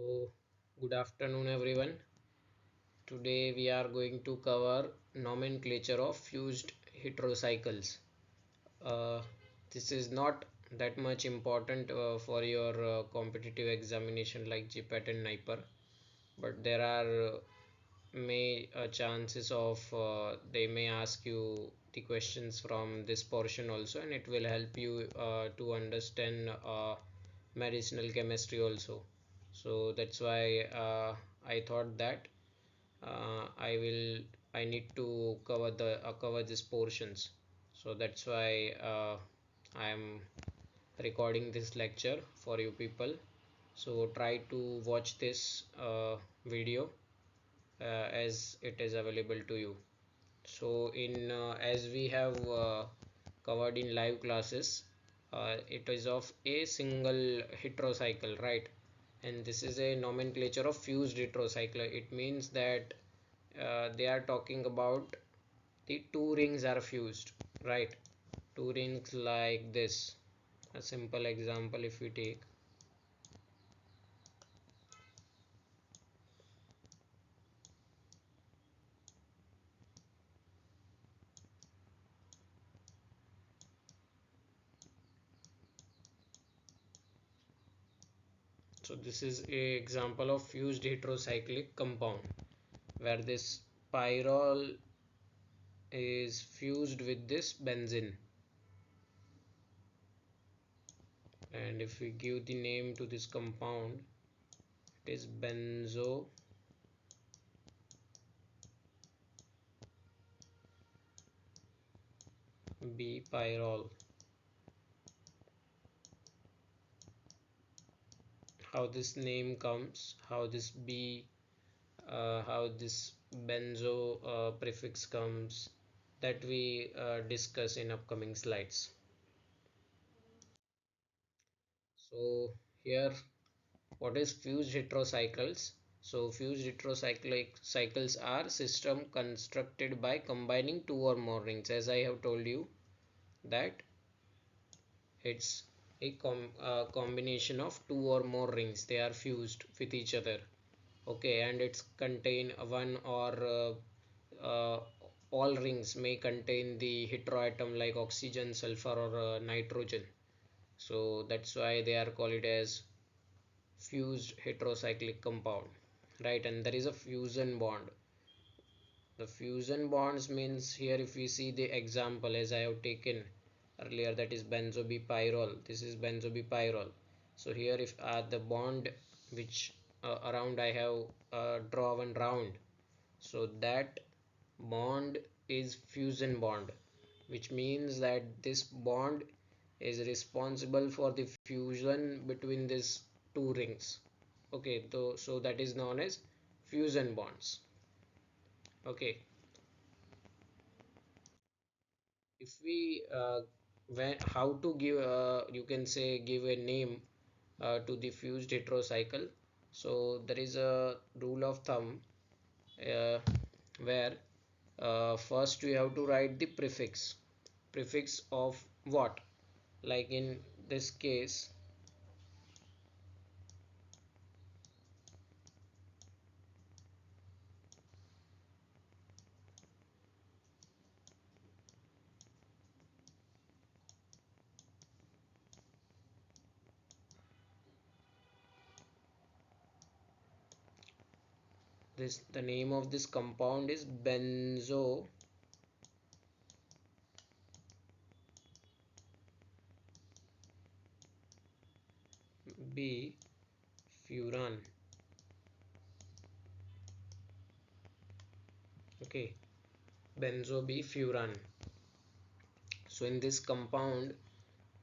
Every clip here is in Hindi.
So, good afternoon, everyone. Today we are going to cover nomenclature of fused heterocycles. Uh, this is not that much important for your competitive examination like GPAT and NIPER, but there are may chances of they may ask you the questions from this portion also, and it will help you to understand medicinal chemistry also. So that's why I thought that I need to cover these portions. So that's why I am recording this lecture for you people. So try to watch this video as it is available to you. So in as we have covered in live classes, it is of a single heterocycle, right? And this is a nomenclature of fused heterocycle. It means that they are talking about the two rings are fused, right? Two rings like this. A simple example if we take. So this is a example of fused heterocyclic compound where this pyrrole is fused with this benzene, and if we give the name to this compound, it is benzo bpyrrole. How this name comes, how this benzo prefix comes, that we discuss in upcoming slides. So here, what is fused heterocycles? So fused heterocyclic cycles are system constructed by combining two or more rings. As I have told you that it's a combination of two or more rings. They are fused with each other. Okay, and it's contain one or all rings may contain the heteroatom like oxygen, sulfur, or nitrogen. So that's why they are called as fused heterocyclic compound, right? And there is a fusion bond. The fusion bonds means here if we see the example as I have taken earlier, that is benzobipyrrole. This is benzobipyrrole. So here if the bond which around I have drawn round, so that bond is fusion bond, which means that this bond is responsible for the fusion between these two rings. Okay, so that is known as fusion bonds. Okay, if we when how to give you can say give a name to the fused heterocycle. So there is a rule of thumb uh, where first we have to write the prefix of what, like in this case this the name of this compound is benzo bifuran. Okay, benzo bifuran. So in this compound,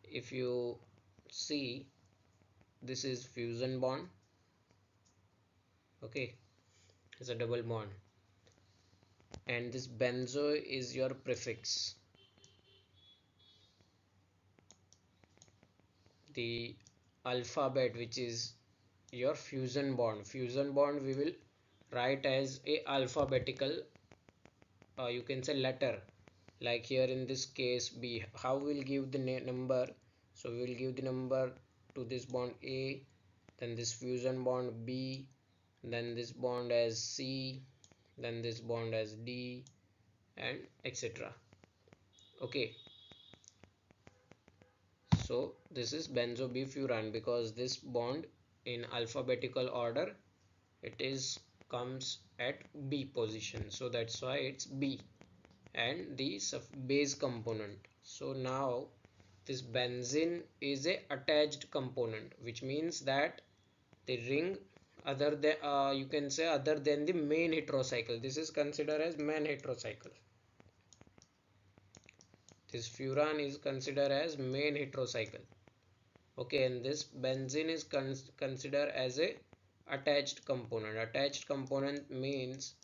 if you see, this is fusion bond. Okay, it's a double bond, and this benzo is your prefix. The alphabet which is your fusion bond we will write as a alphabetical you can say letter, like here in this case B. How we'll give the number? So we will give the number to this bond A, then this fusion bond B, then this bond as C, then this bond as D, and etc. Okay, so this is benzobifuran because this bond in alphabetical order it is comes at B position, so that's why it's B. And the base component, so now this benzene is a attached component, which means that the ring other than you can say other than the main heterocycle, this is considered as main heterocycle. This furan is considered as main heterocycle. Okay, and this benzene is considered as a attached component. Attached component means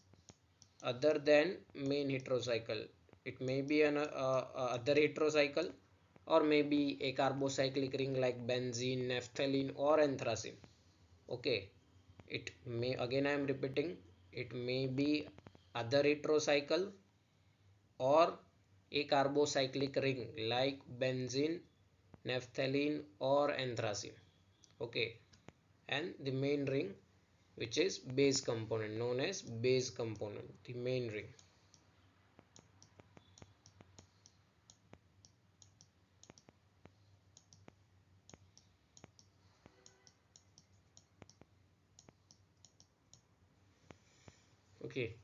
other than main heterocycle. It may be an other heterocycle, or maybe a carbocyclic ring like benzene, naphthalene, or anthracene. Okay, it may, again I am repeating, it may be other heterocycle or a carbocyclic ring like benzene, naphthalene, or anthracene. Okay, and the main ring which is base component, known as base component, the main ring. Okay,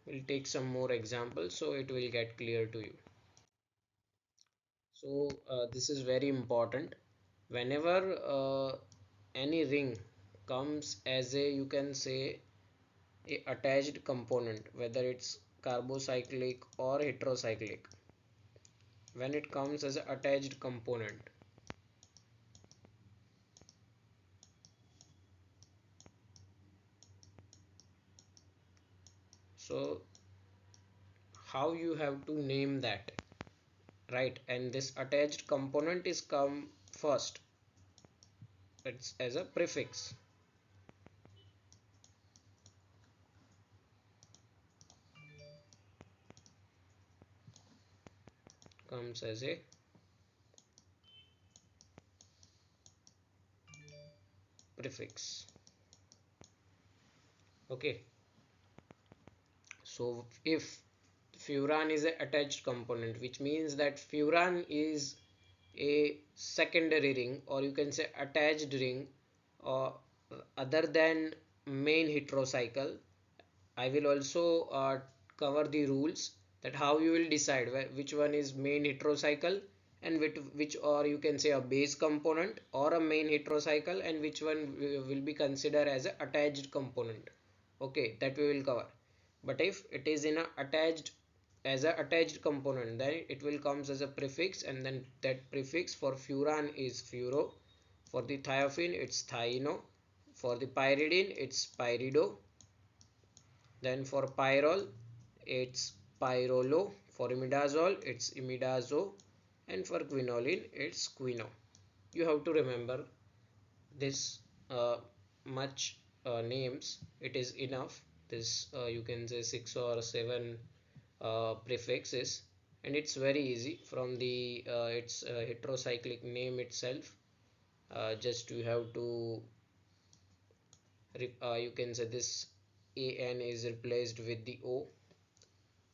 we'll take some more examples so it will get clear to you. So this is very important. Whenever any ring comes as a, you can say, a attached component, whether it's carbocyclic or heterocyclic, when it comes as an attached component, so how you have to name that, right? And this attached component is come first, it's as a prefix, comes as a prefix. Okay, so if furan is a attached component, which means that furan is a secondary ring, or you can say attached ring, or other than main heterocycle. I will also cover the rules that how you will decide which one is main heterocycle, and which, or you can say a base component or a main heterocycle, and which one will be considered as a attached component. Okay, that we will cover. But if it is in a attached, as a attached component, then it will comes as a prefix, and then that prefix for furan is furo, for the thiophene it's thiino, for the pyridine it's pyrido, then for pyrrole it's pyrrolo, for imidazole it's imidazo, and for quinoline it's quino. You have to remember this much names, it is enough. This you can say 6 or 7 prefixes, and it's very easy from the its heterocyclic name itself. Just you have to you can say this an is replaced with the o.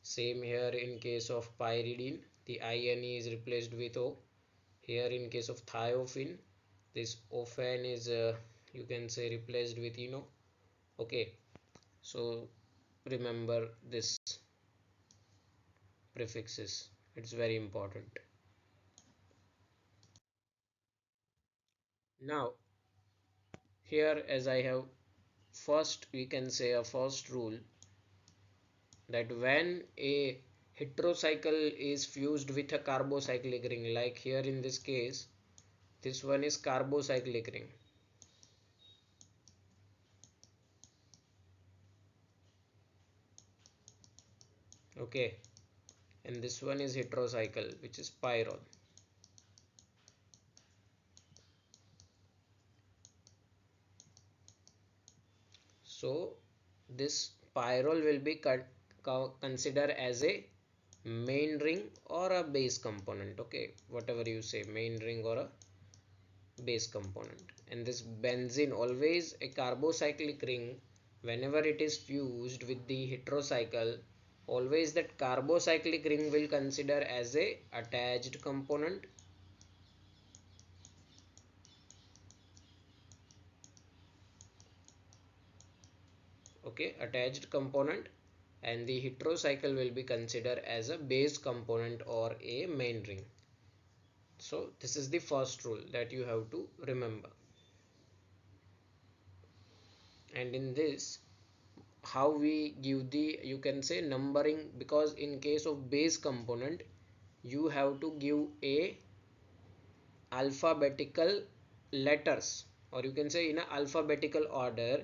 Same here in case of pyridine, the INE is replaced with O. Here in case of thiophene, this ophan is you can say replaced with ino. Okay, so remember this prefixes, it's very important. Now here, as I have first, we can say a first rule, that when a heterocycle is fused with a carbocyclic ring, like here in this case, this one is carbocyclic ring. Okay, and this one is heterocycle, which is pyrrole. So this pyrrole will be considered as a main ring or a base component. Okay, whatever you say, main ring or a base component. And this benzene, always a carbocyclic ring, whenever it is fused with the heterocycle, always that carbocyclic ring will consider as a attached component. Okay, attached component, and the heterocycle will be considered as a base component or a main ring. So this is the first rule that you have to remember. And in this, how we give the, you can say, numbering, because in case of base component you have to give a alphabetical letters, or you can say in a alphabetical order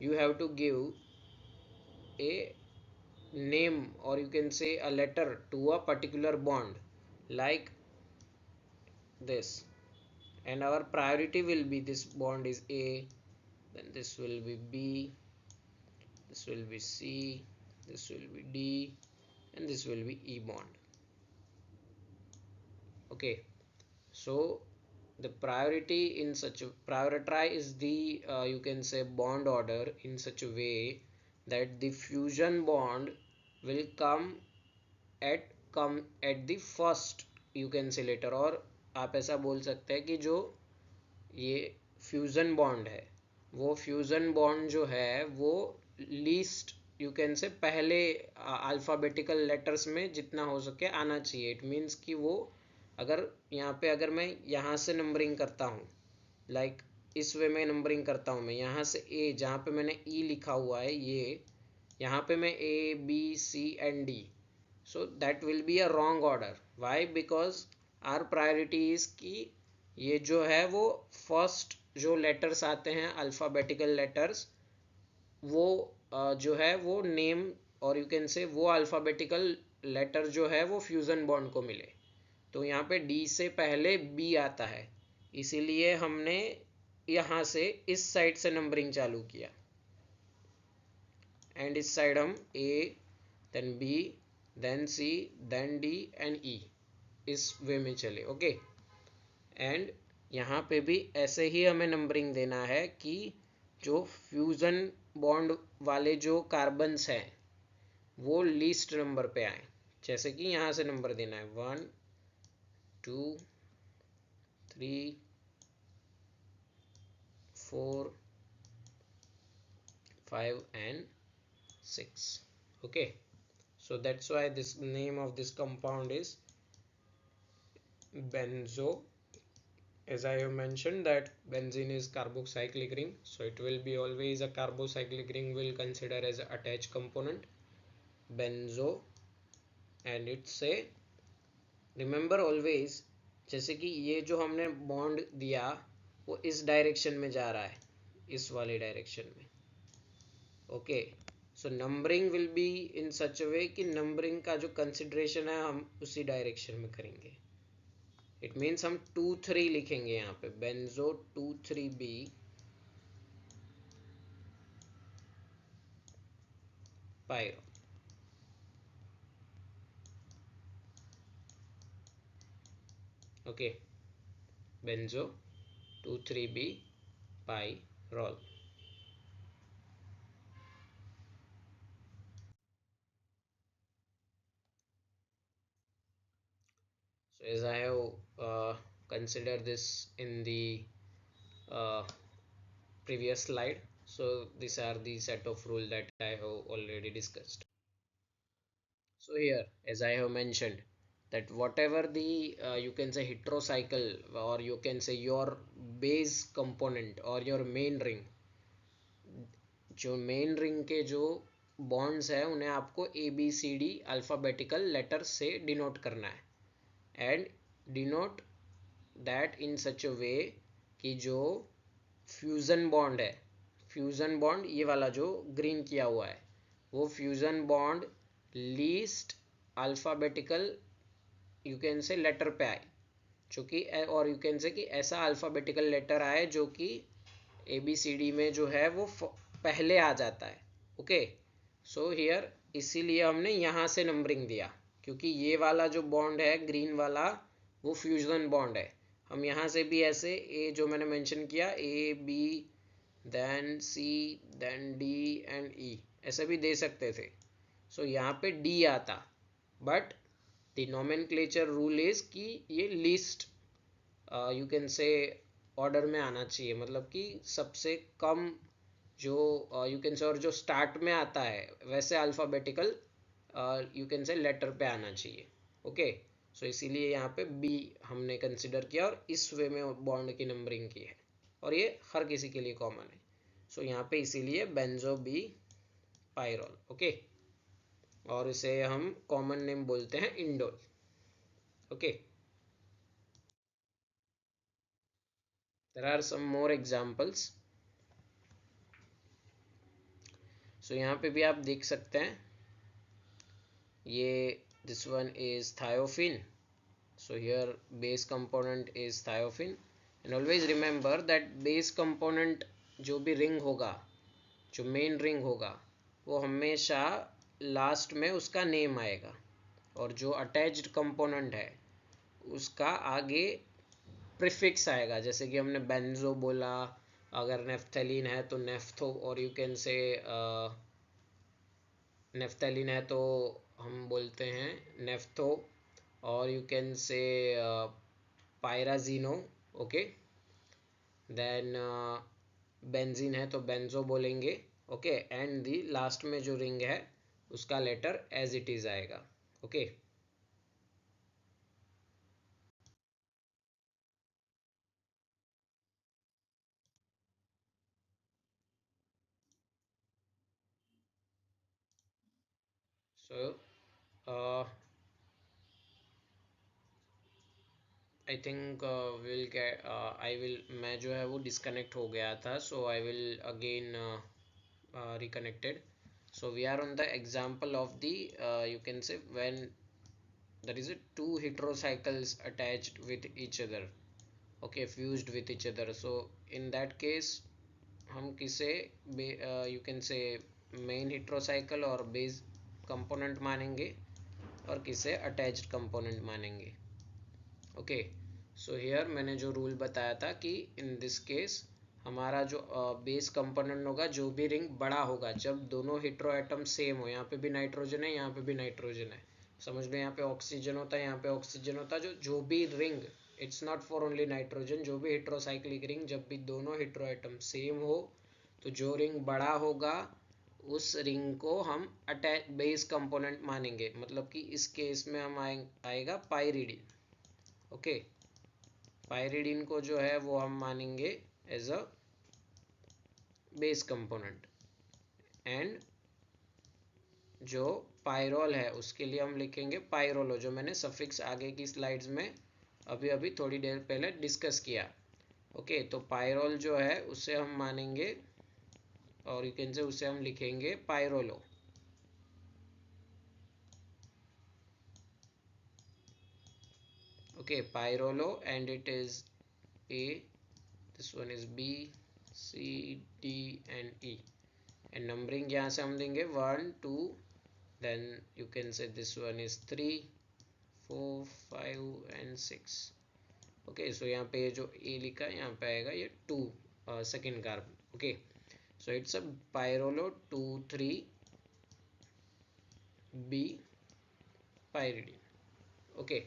you have to give a name, or you can say a letter to a particular bond, like this. And our priority will be, this bond is A, then this will be B, this will be C, this will be D, and this will be E bond. Okay, so the priority in such a, prioritize the you can say bond order in such a way that the fusion bond will come at the first, you can say letter, और आप ऐसा बोल सकते हैं कि जो ये फ्यूजन बॉन्ड है, वो फ्यूजन बॉन्ड जो है वो लीस्ट, यू कैन से पहले अल्फ़ाबेटिकल लेटर्स में जितना हो सके आना चाहिए. इट मीन्स कि वो, अगर यहाँ पे अगर मैं यहाँ से नंबरिंग करता हूँ, लाइक इस वे में नंबरिंग करता हूँ मैं यहाँ से ए, जहाँ पे मैंने ई लिखा हुआ है ये, यहाँ पे मैं A B C and D, so that will be a wrong order. Why? Because our priority is कि ये जो है वो फर्स्ट जो लेटर्स आते हैं अल्फ़ाबेटिकल लेटर्स, वो जो है वो नेम, और यू कैन से वो अल्फ़ाबेटिकल लेटर जो है वो फ्यूज़न बॉन्ड को मिले. तो यहाँ पे डी से पहले बी आता है, इसीलिए हमने यहाँ से इस साइड से नंबरिंग चालू किया, एंड इस साइड हम A, then B, then C, then D and E, इस वे में चले. ओके, एंड यहाँ पे भी ऐसे ही हमें नंबरिंग देना है कि जो फ्यूज़न बॉन्ड वाले जो कार्बन्स हैं वो लीस्ट नंबर पे आए. जैसे कि यहाँ से नंबर देना है 1 2 3 4 5 and 6. Okay, so that's why this name of this compound is benzo. As I have mentioned that benzene is carbocyclic ring, so it will be always a carbocyclic ring will consider as a attached component benzo. and it's a, remember always, जैसे कि ये जो हमने बॉन्ड दिया वो इस डायरेक्शन में जा रहा है, इस वाले डायरेक्शन में. Okay, so numbering will be in such a way कि नंबरिंग का जो कंसिडरेशन है हम उसी डायरेक्शन में करेंगे. इट मीन्स हम 2 3 लिखेंगे यहाँ पे, benzo 2 3 B pyro. Okay, benzo 2 3 B pyrrole. So as I have considered this in the uh, previous slide, so these are the set of rules that I have already discussed. So here, as I have mentioned, that whatever the you can say heterocycle, or you can say your base component or your main ring, जो मेन रिंग के जो बॉन्ड्स है उन्हें आपको A B C D alphabetical letter से डिनोट करना है, and denote that in such a way कि जो फ्यूज़न बॉन्ड है, फ्यूज़न बॉन्ड ये वाला जो ग्रीन किया हुआ है, वो fusion bond least alphabetical you can say letter पे आए, जो कि, और यू कैन से कि ऐसा अल्फ़ाबेटिकल लेटर आए जो कि ए बी सी डी में जो है वो पहले आ जाता है. ओके, सो हियर इसीलिए हमने यहाँ से नंबरिंग दिया, क्योंकि ये वाला जो बॉन्ड है ग्रीन वाला वो फ्यूजन बॉन्ड है, हम यहाँ से भी ऐसे ए जो मैंने मेंशन किया A B then C then D and E ऐसे भी दे सकते थे. सो यहाँ पे D आता, but the nomenclature rule is कि ये लीस्ट यू कैन से ऑर्डर में आना चाहिए, मतलब कि सबसे कम जो यू कैन से, और जो स्टार्ट में आता है वैसे alphabetical you can say letter पे आना चाहिए. ओके, सो इसीलिए यहाँ पे बी हमने कंसिडर किया और इस वे में बॉन्ड की नंबरिंग की है, और ये हर किसी के लिए कॉमन है. सो यहाँ पे इसीलिए बेंजो बी पायरोल. ओके, और इसे हम कॉमन नेम बोलते हैं indole. Okay, there are some more examples. So यहाँ पे भी आप देख सकते हैं, ये this one is thiophene. So here base component is thiophene, and always remember that base component जो भी रिंग होगा, जो मेन रिंग होगा, वो हमेशा लास्ट में उसका नेम आएगा, और जो अटैच्ड कंपोनेंट है उसका आगे प्रीफिक्स आएगा. जैसे कि हमने बेंजो बोला, अगर नेफ्थेलिन है तो नेफ्थो, और यू कैन से नेफ्थेलिन है तो हम बोलते हैं नेफ्थो, और यू कैन से पायराजीनो. ओके, देन बेंजीन है तो बेंजो बोलेंगे. ओके, एंड दी लास्ट में जो रिंग है उसका लेटर एज इट इज आएगा. Okay, so I think will get, I will, मैं जो है वो डिस्कनेक्ट हो गया था, so I will again reconnected. So we are on the example of the you can say when there is a two heterocycles attached with each other. Okay, fused with each other. So in that case हम किसे you can say main heterocycle और base component मानेंगे, और किसे attached component मानेंगे. ओके, सो हियर मैंने जो रूल बताया था कि इन दिस केस हमारा जो बेस कंपोनेंट होगा, जो भी रिंग बड़ा होगा, जब दोनों हेटेरो एटम सेम हो, यहाँ पे भी नाइट्रोजन है, यहाँ पे भी नाइट्रोजन है, समझ लो यहाँ पे ऑक्सीजन होता है, यहाँ पे ऑक्सीजन होता है, जो भी ring, it's not for only nitrogen, जो भी हेट्रोसाइक्लिक रिंग, जब भी दोनों हेटेरो एटम सेम हो, तो जो रिंग बड़ा होगा उस रिंग को हम अटैच बेस कंपोनेंट मानेंगे. मतलब कि इस केस में हम आएगा पाइरिडिन. ओके, पायरिडीन को जो है वो हम मानेंगे as a base component, and जो पायरोल है उसके लिए हम लिखेंगे पायरोलो, जो मैंने सफिक्स आगे की स्लाइड्स में अभी अभी थोड़ी देर पहले डिस्कस किया. ओके, तो पायरोल जो है उसे हम मानेंगे, और यू कैन से उसे हम लिखेंगे pyrrolo. Okay, pyrrolo, and it is A, this one is B, C, D and E, and numbering यहाँ से हम देंगे 1 2, then you can say this one is 3 4 5 and 6. okay, so यहाँ पे जो A लिखा है यहाँ पे आएगा ये 2 second carbon. Okay, so it's a pyrrolo 2 3 B pyridine. Okay,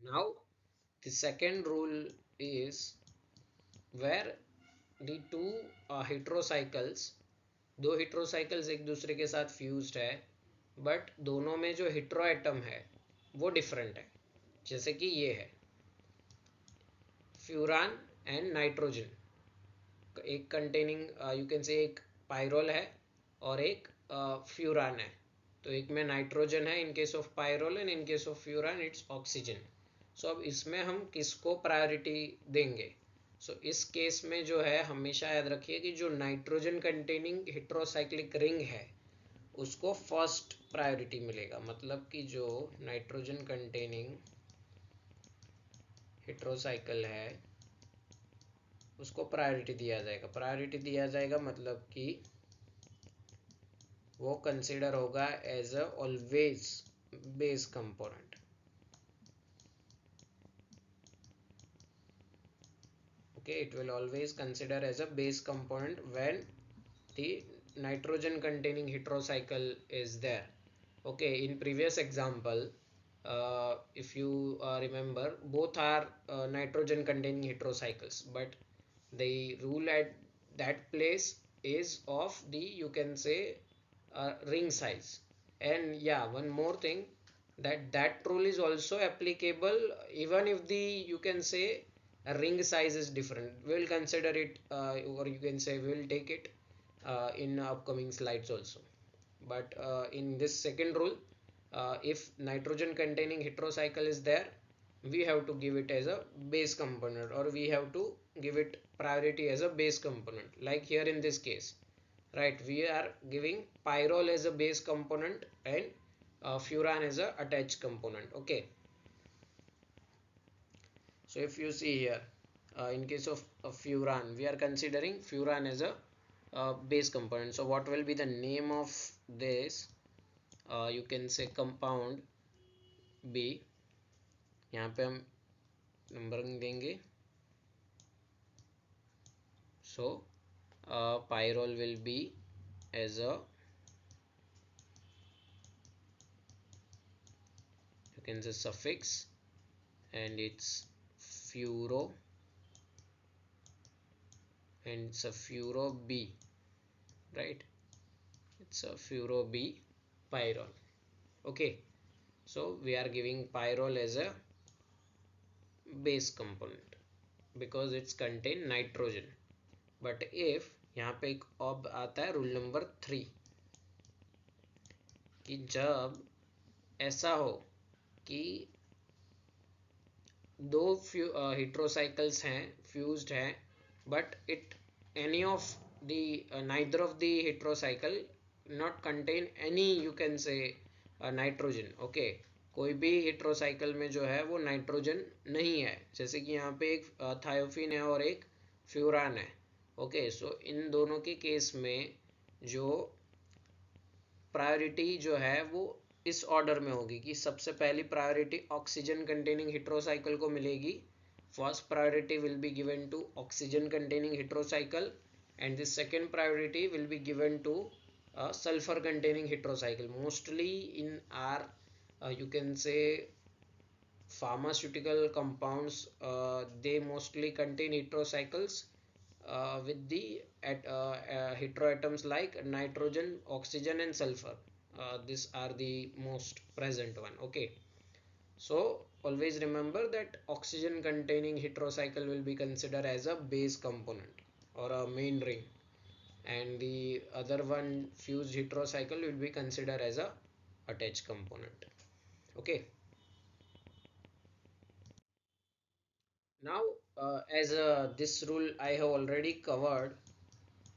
now the second rule is where the two heterocycles, दो heterocycles एक दूसरे के साथ फ्यूज्ड है, बट दोनों में जो हेटेरो एटम है वो डिफरेंट है. जैसे कि ये है फ्यूरान एंड नाइट्रोजन, एक कंटेनिंग यू कैन से एक पायरोल है और एक फ्यूरान है. तो एक में नाइट्रोजन है in case of pyrrole, and in case of furan it's oxygen. So अब इसमें हम किसको प्रायोरिटी देंगे? सो इस केस में जो है हमेशा याद रखिए कि जो नाइट्रोजन कंटेनिंग हेट्रोसाइक्लिक रिंग है उसको फर्स्ट प्रायोरिटी मिलेगा. मतलब कि जो नाइट्रोजन कंटेनिंग हेट्रोसाइकिल है उसको प्रायोरिटी दिया जाएगा. प्रायोरिटी दिया जाएगा मतलब कि वो कंसिडर होगा as a always base component. Okay, it will always consider as a base component when the nitrogen containing heterocycle is there. Okay, in previous example, if you remember, both are nitrogen containing heterocycles, but the rule at that place is of the, you can say, ring size. And yeah, one more thing, that rule is also applicable even if the, you can say, a ring size is different. We'll consider it, or you can say we'll take it in upcoming slides also. But in this second rule, if nitrogen containing heterocycle is there, we have to give it as a base component, or we have to give it priority as a base component, like here in this case, right? We are giving pyrrole as a base component and furan as a attached component. Okay, so if you see here, in case of furan, we are considering furan as a base component. So what will be the name of this, you can say, compound B? यहाँ पे हम नंबरिंग देंगे. So pyrrole will be as a, you can say, suffix, and it's furo, and it's a furo B, right? It's a furo B pyrrole. Okay, so we are giving pyrrole as a base component because it's contain nitrogen. But if यहाँ पे एक अब आता है रूल नंबर 3, कि जब ऐसा हो कि दो heterocycles हैं, fused हैं, but it any of the neither of the heterocycle not contain any, you can say, nitrogen. Okay, कोई भी heterocycle में जो है वो नाइट्रोजन नहीं है, जैसे कि यहाँ पे एक थायोफिन है और एक फ्यूरान है. ओके, सो इन दोनों के केस में जो प्रायोरिटी जो है वो इस ऑर्डर में होगी कि सबसे पहली प्रायोरिटी ऑक्सीजन कंटेनिंग हेटेरोसाइकिल को मिलेगी. First priority will be given to oxygen containing heterocycle, and the second priority will be given to sulfur containing heterocycle. Mostly in our, you can say, pharmaceutical compounds, they mostly contain heterocycles with the heteroatoms like nitrogen, oxygen and sulfur. These are the most present one. Okay, so always remember that oxygen containing heterocycle will be considered as a base component or a main ring, and the other one, fused heterocycle, will be considered as a attached component. Okay, now as this rule I have already covered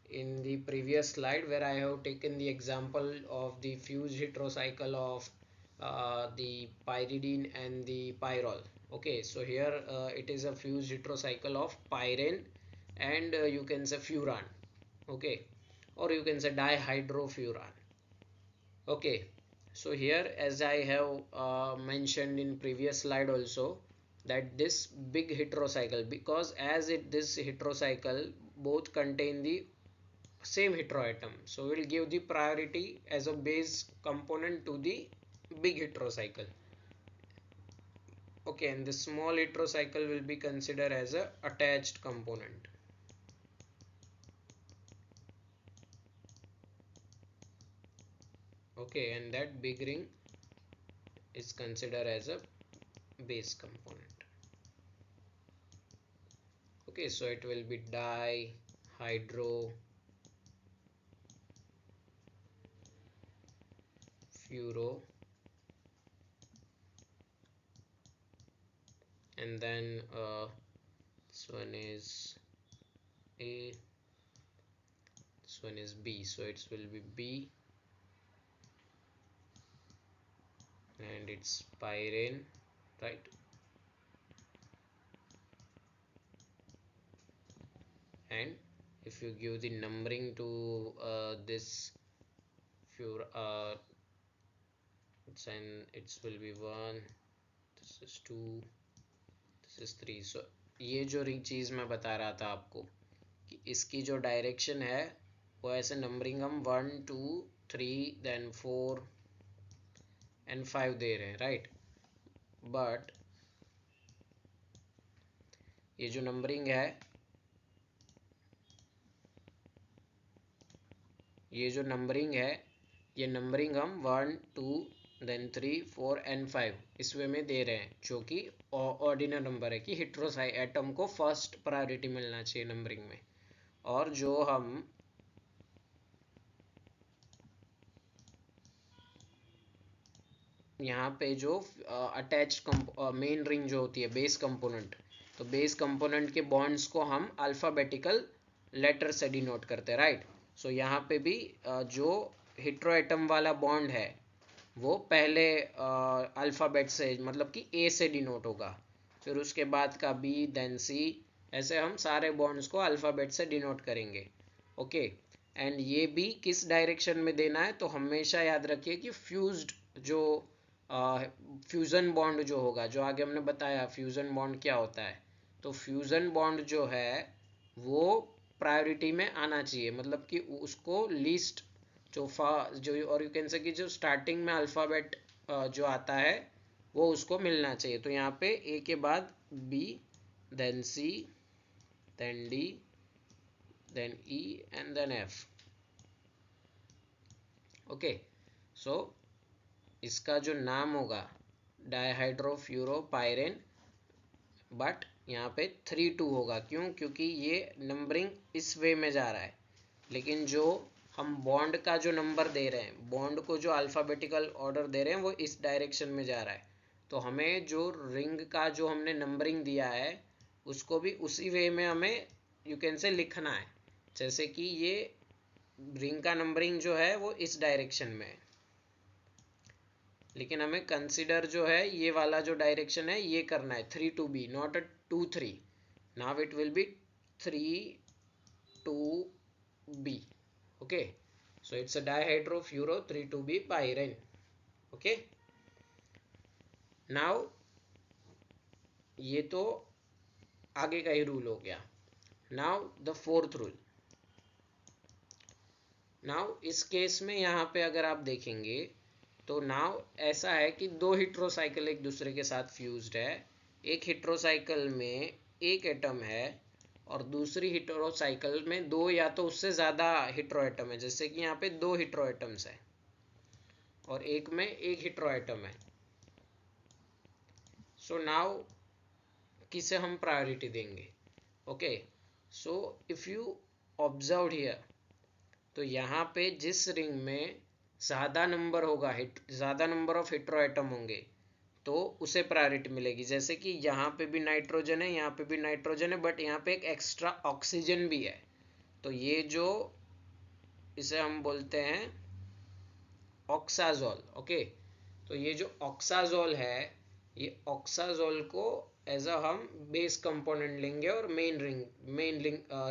in the previous slide, where I have taken the example of the fused heterocycle of the pyridine and the pyrrole. Okay, so here it is a fused heterocycle of pyrene and you can say furan. Okay, or you can say dihydrofuran. Okay, so here, as I have mentioned in previous slide also, that this big heterocycle, because as it this heterocycle both contain the same heteroatom, so we'll give the priority as a base component to the big heterocycle. Okay, and the small heterocycle will be considered as a attached component. Okay, and that big ring is considered as a base component. Okay, so it will be dihydro furo, and then this one is A, this one is B, so it will be B, and it's pyrene, right? And if you give the numbering to this fur it will be 1, this is 2, this is 3. So ये जो चीज़ मैं बता रहा था आपको कि इसकी जो डायरेक्शन है वो ऐसे नंबरिंग हम 1 2 3 देन 4 एंड 5 दे रहे हैं, राइट। बट ये जो नंबरिंग है, ये नंबरिंग हम 1 2 देन 3 4 एंड 5 इस वे में दे रहे हैं, जो कि ऑर्डिनल नंबर है कि हेट्रोसाइ एटम को फर्स्ट प्रायोरिटी मिलना चाहिए नंबरिंग में। और जो हम यहाँ पे जो अटैच्ड मेन रिंग जो होती है बेस कंपोनेंट, तो बेस कंपोनेंट के बॉन्ड्स को हम अल्फ़ाबेटिकल लेटर से डिनोट करते हैं, राइट। सो यहाँ पे भी जो हेट्रोएटम वाला बॉन्ड है वो पहले अल्फ़ाबेट से, मतलब कि ए से डिनोट होगा, फिर उसके बाद का बी, देन सी, ऐसे हम सारे बॉन्ड्स को अल्फ़ाबेट से डिनोट करेंगे। ओके, एंड ये भी किस डायरेक्शन में देना है, तो हमेशा याद रखिए कि फ्यूज्ड जो फ्यूज़न बॉन्ड जो होगा, जो आगे हमने बताया फ्यूज़न बॉन्ड क्या होता है, तो फ्यूज़न बॉन्ड जो है वो प्रायोरिटी में आना चाहिए, मतलब कि उसको लीस्ट जो और यू कैन से कि जो स्टार्टिंग में अल्फ़ाबेट जो आता है वो उसको मिलना चाहिए। तो यहाँ पे ए के बाद B, then C, then D, then E and then F. Okay, so इसका जो नाम होगा डायहाइड्रोफ्यूरोपाइरेन, बट यहाँ पे 3 2 होगा, क्यों? क्योंकि ये नंबरिंग इस वे में जा रहा है, लेकिन जो हम बॉन्ड का जो नंबर दे रहे हैं, बॉन्ड को जो अल्फ़ाबेटिकल ऑर्डर दे रहे हैं वो इस डायरेक्शन में जा रहा है। तो हमें जो रिंग का जो हमने नंबरिंग दिया है उसको भी उसी वे में हमें यू कैन से लिखना है, जैसे कि ये रिंग का नंबरिंग जो है वो इस डायरेक्शन में है, लेकिन हमें कंसिडर जो है ये वाला जो डायरेक्शन है ये करना है 3 2 B, not a 2 3। Now it will be 3 2 B। Okay, so it's a dihydrofuro 3 2 B pyrene. Okay, now ये तो आगे का ही रूल हो गया। Now the fourth rule. Now इस केस में यहाँ पे अगर आप देखेंगे तो नाउ ऐसा है कि दो हेट्रोसाइकिल एक दूसरे के साथ फ्यूज्ड है। एक हेट्रोसाइकिल में एक एटम है और दूसरी हेट्रोसाइकिल में दो या तो उससे ज़्यादा हेट्रोएटम है, जैसे कि यहाँ पे दो हेट्रोएटम्स है और एक में एक हेट्रोएटम है। सो नाउ किसे हम प्रायोरिटी देंगे? Okay, so if you observe here, तो यहाँ पे जिस रिंग में ज़्यादा नंबर होगा, ज़्यादा नंबर ऑफ हेट्रोएटम होंगे तो उसे प्रायोरिटी मिलेगी। जैसे कि यहाँ पे भी नाइट्रोजन है, यहाँ पे भी नाइट्रोजन है, बट यहाँ पे एक एक्स्ट्रा ऑक्सीजन भी है, तो ये जो इसे हम बोलते हैं ऑक्साजोल। ओके, तो ये जो ऑक्साजोल है, ये ऑक्साजोल को एज अ हम बेस कंपोनेंट लेंगे और मेन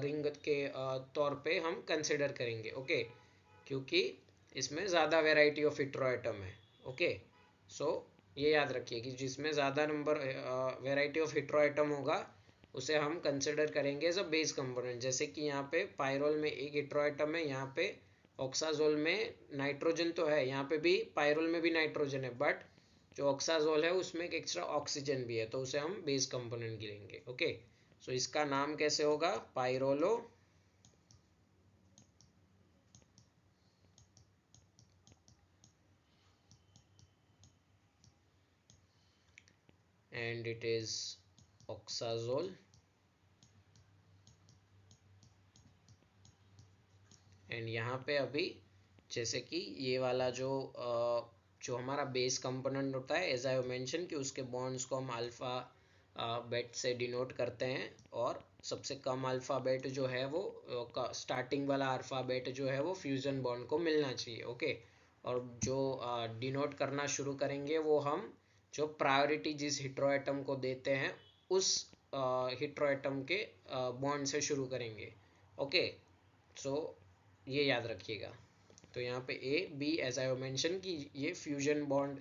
रिंग के तौर पे हम कंसिडर करेंगे। ओके, क्योंकि इसमें ज़्यादा वेराइटी ऑफ हेट्रोएटम है। ओके, सो ये याद रखिए कि जिसमें ज़्यादा नंबर वेराइटी ऑफ हेट्रोएटम होगा उसे हम कंसिडर करेंगे एज अ बेस कंपोनेंट। जैसे कि यहाँ पे पायरोल में एक हेट्रोएटम है, यहाँ पे ऑक्साजोल में नाइट्रोजन तो है, यहाँ पे भी पायरोल में भी नाइट्रोजन है, बट जो ऑक्साजोल है उसमें एक एक्स्ट्रा ऑक्सीजन भी है, तो उसे हम बेस कंपोनेंट गिनेंगे। ओके, सो इसका नाम कैसे होगा? पायरोलो एंड इट इज ऑक्साजोल एंड यहाँ पे अभी जैसे कि ये वाला जो हमारा बेस कंपोनेंट होता है, एज आई मेंशन कि उसके बॉन्ड्स को हम अल्फ़ा बेट से डिनोट करते हैं, और सबसे कम अल्फ़ाबेट जो है वो स्टार्टिंग वाला अल्फ़ाबेट जो है वो फ्यूज़न बॉन्ड को मिलना चाहिए। ओके, और जो डिनोट करना शुरू करेंगे वो हम जो प्रायोरिटी जिस हेट्रोएटम को देते हैं उस हेट्रोएटम के बॉन्ड से शुरू करेंगे। ओके, सो ये याद रखिएगा। तो यहाँ पे A B as I mention कि ये fusion bond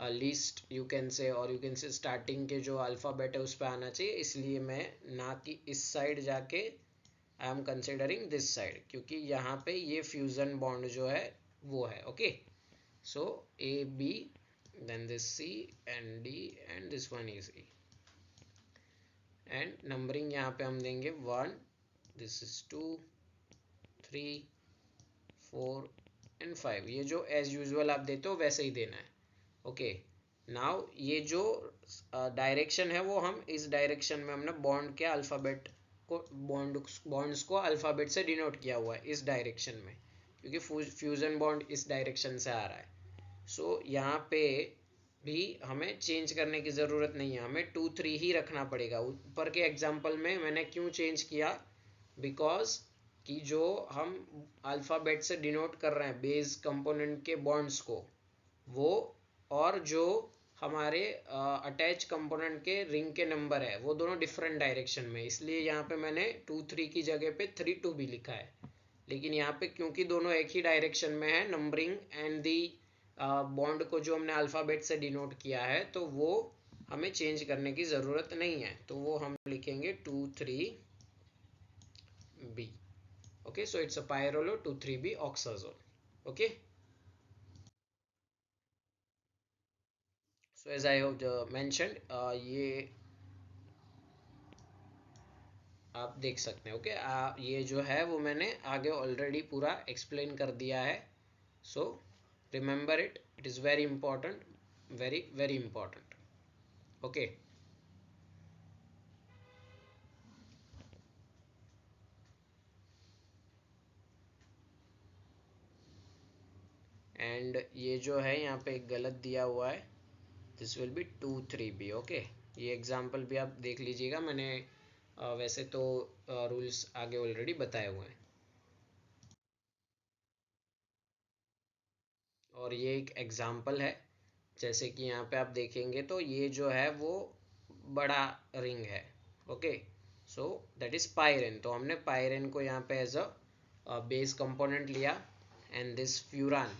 least you can say, और यू कैन से स्टार्टिंग के जो अल्फ़ाबेट है उस पर आना चाहिए, इसलिए मैं ना कि इस साइड जाके I am considering this side, क्योंकि यहाँ पे ये फ्यूजन बॉन्ड जो है वो है. Okay, so A B, then this C and D and this one is E. And numbering यहाँ पे हम देंगे 1, दिस इज 2, 3, 4 एंड 5. ये जो एज यूजुअल आप देते हो वैसे ही देना है. ओके, नाउ ये जो डायरेक्शन है वो हम इस डायरेक्शन में हमने बॉन्ड के अल्फ़ाबेट को बॉन्ड्स को अल्फ़ाबेट से डिनोट किया हुआ है इस डायरेक्शन में, क्योंकि फ्यूजन बॉन्ड इस डायरेक्शन से आ रहा है. सो यहाँ पे भी हमें चेंज करने की ज़रूरत नहीं है, हमें 2 3 ही रखना पड़ेगा. ऊपर के एग्जाम्पल में मैंने क्यों चेंज किया, बिकॉज कि जो हम अल्फ़ाबेट से डिनोट कर रहे हैं बेस कंपोनेंट के बॉन्ड्स को, वो और जो हमारे अटैच कंपोनेंट के रिंग के नंबर है वो दोनों डिफरेंट डायरेक्शन में, इसलिए यहाँ पे मैंने 2 3 की जगह पे 3 2 भी लिखा है. लेकिन यहाँ पे क्योंकि दोनों एक ही डायरेक्शन में है, नंबरिंग एंड दी बॉन्ड को जो हमने अल्फ़ाबेट से डिनोट किया है, तो वो हमें चेंज करने की ज़रूरत नहीं है, तो वो हम लिखेंगे 2 3 B. Okay, so it's a pyrrolo 2 3 B oxazole. Okay, so as I have mentioned, ये आप देख सकते हैं. ओके, ये जो है वो मैंने आगे ऑलरेडी पूरा एक्सप्लेन कर दिया है. So remember it, it is very important, very very important. Okay, and ये जो है यहाँ पे एक गलत दिया हुआ है, this will be 2 3 B. Okay, ये एग्जाम्पल भी आप देख लीजिएगा, मैंने वैसे तो रूल्स आगे ऑलरेडी बताए हुए हैं. और ये एक एग्जाम्पल है, जैसे कि यहाँ पे आप देखेंगे तो ये जो है वो बड़ा रिंग है. ओके, सो दैट इज पायरेन, तो हमने पायरेन को यहाँ पे एज अ बेस कंपोनेंट लिया. एंड दिस फ्यूरान,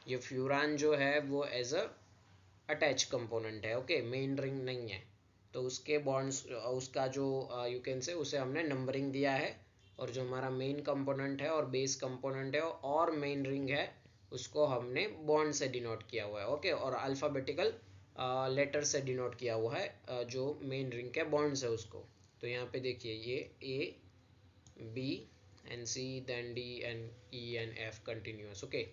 ये फ्यूरान जो है वो एज अ अटैच कंपोनेंट है. ओके, मेन रिंग नहीं है, तो उसके बॉन्ड्स उसका जो यू कैन से उसे हमने नंबरिंग दिया है, और जो हमारा मेन कंपोनेंट है और बेस कंपोनेंट है और मेन रिंग है उसको हमने बॉन्ड से डिनोट किया हुआ है. ओके, और अल्फ़ाबेटिकल लेटर से डिनोट किया हुआ है जो मेन रिंग के बॉन्ड्स है उसको. तो यहाँ पे देखिए ये A B and C, then D and E and F continuous. Okay,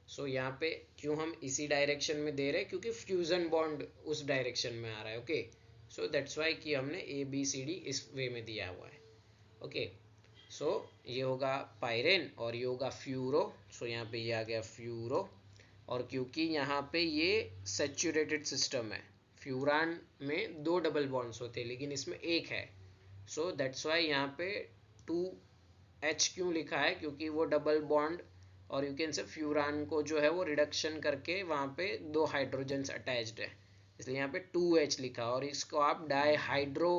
so यहाँ पे क्यों हम इसी डायरेक्शन में दे रहे हैं, क्योंकि फ्यूजन बॉन्ड उस डायरेक्शन में आ रहा है. ओके, सो दैट्स वाई कि हमने ए बी सी डी इस वे में दिया हुआ है. ओके, सो ये होगा पायरेन और ये होगा फ्यूरो. सो यहाँ पे ये आ गया फ्यूरो, और क्योंकि यहाँ पे ये सेचुरेटेड सिस्टम है, फ्यूरान में 2 डबल बॉन्ड्स होते हैं लेकिन इसमें एक है, सो दैट्स वाई यहाँ पे 2H क्यों लिखा है, क्योंकि वो डबल बॉन्ड और यू कैन से फ्यूरान को जो है वो रिडक्शन करके वहाँ पे 2 हाइड्रोजन्स अटैच्ड है, इसलिए यहाँ पे 2H लिखा. और इसको आप डाई हाइड्रो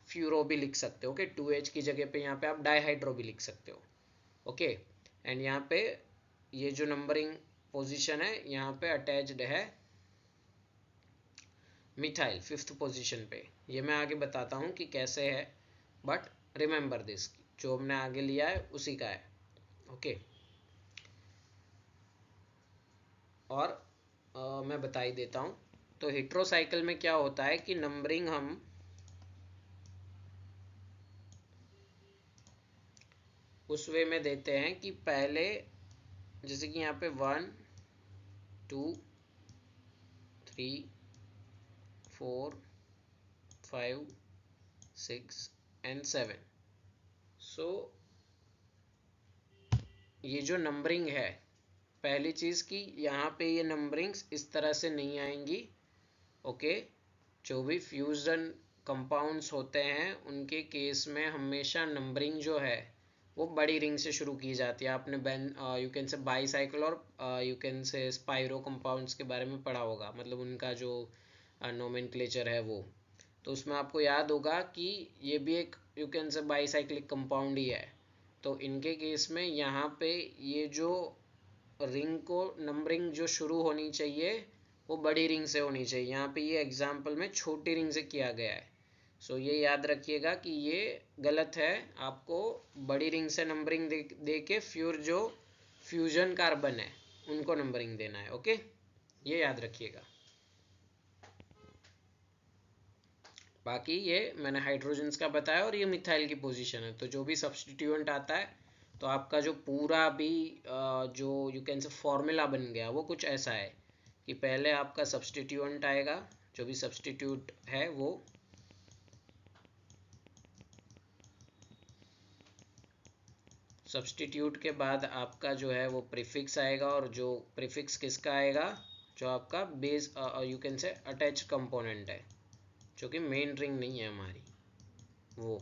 फ्यूरो भी लिख सकते हो. ओके, 2H की जगह पे यहाँ पे आप डाई हाइड्रो भी लिख सकते हो. ओके, एंड यहाँ पे ये जो नंबरिंग पोजीशन है यहाँ पे अटैच्ड है मिथाइल 5th पोजीशन पे. ये मैं आगे बताता हूँ कि कैसे है, बट रिमेंबर दिस, जो हमने आगे लिया है उसी का है. ओके, और मैं बता ही देता हूँ. तो हेट्रोसाइकिल में क्या होता है कि नंबरिंग हम उस वे में देते हैं कि पहले जैसे कि यहाँ पे 1 2 3 4 5 6 एंड 7. सो ये जो नंबरिंग है, पहली चीज़ कि यहाँ पे ये नंबरिंग्स इस तरह से नहीं आएंगी. ओके, जो भी फ्यूजन कंपाउंड्स होते हैं उनके केस में हमेशा नंबरिंग जो है वो बड़ी रिंग से शुरू की जाती है. आपने यू कैन से बाईसाइकिल और यू कैन से स्पाइरो कंपाउंड्स के बारे में पढ़ा होगा, मतलब उनका जो नोमेनक्लेचर है वो, तो उसमें आपको याद होगा कि ये भी एक you can say bicyclic compound ही है. तो इनके केस में यहाँ पे ये जो रिंग को नंबरिंग जो शुरू होनी चाहिए वो बड़ी रिंग से होनी चाहिए। यहाँ पे ये एग्जाम्पल में छोटी रिंग से किया गया है। सो ये याद रखिएगा कि ये गलत है। आपको बड़ी रिंग से नंबरिंग दे के फिर जो फ्यूजन कार्बन है उनको नंबरिंग देना है। ओके, ये याद रखिएगा। बाकी ये मैंने हाइड्रोजन्स का बताया और ये मिथाइल की पोजीशन है। तो जो भी सब्स्टिट्यूएंट आता है तो आपका जो पूरा भी जो यू कैन से फॉर्मूला बन गया वो कुछ ऐसा है कि पहले आपका सब्स्टिट्यूएंट आएगा, जो भी सब्स्टिट्यूट है वो सब्स्टिट्यूट के बाद आपका जो है वो प्रीफिक्स आएगा, और जो प्रीफिक्स किसका आएगा, जो आपका बेस यू कैन से अटैच कंपोनेंट है, जो कि मेन रिंग नहीं है हमारी वो।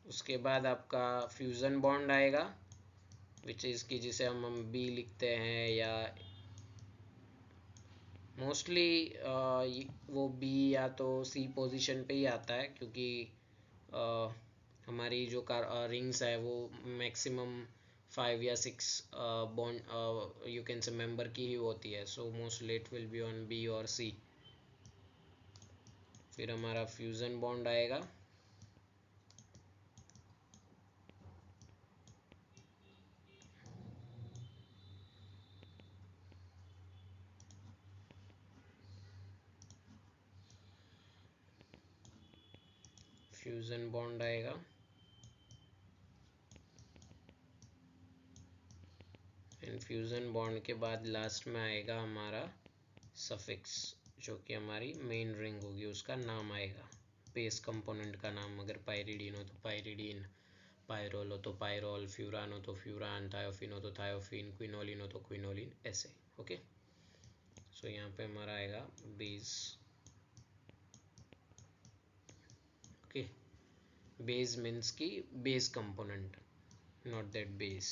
उसके बाद आपका फ्यूज़न बॉन्ड आएगा, विच इज़ की जिसे हम बी लिखते हैं, या मोस्टली वो बी या तो सी पोजीशन पे ही आता है, क्योंकि हमारी जो रिंग्स है वो मैक्सिमम 5 या 6 bond you can say member की ही होती है। So mostly it will be on B और सी। फिर हमारा फ्यूज़न बॉन्ड आएगा, फ्यूज़न बॉन्ड आएगा, एंड फ्यूज़न बॉन्ड के बाद लास्ट में आएगा हमारा सफिक्स, जो कि हमारी मेन रिंग होगी, उसका नाम आएगा, बेस कंपोनेंट का नाम। अगर पायरिडीन हो तो पायरिडीन, पायरोल हो तो पायरोल, फ्यूरान हो तो फ्यूरान, थायोफिन हो तो थायोफिन, क्विनोलिन हो तो क्विनोलिन, ऐसे। ओके, सो यहाँ पे हमारा आएगा बेस। ओके, बेस मीन्स की base component, not that base.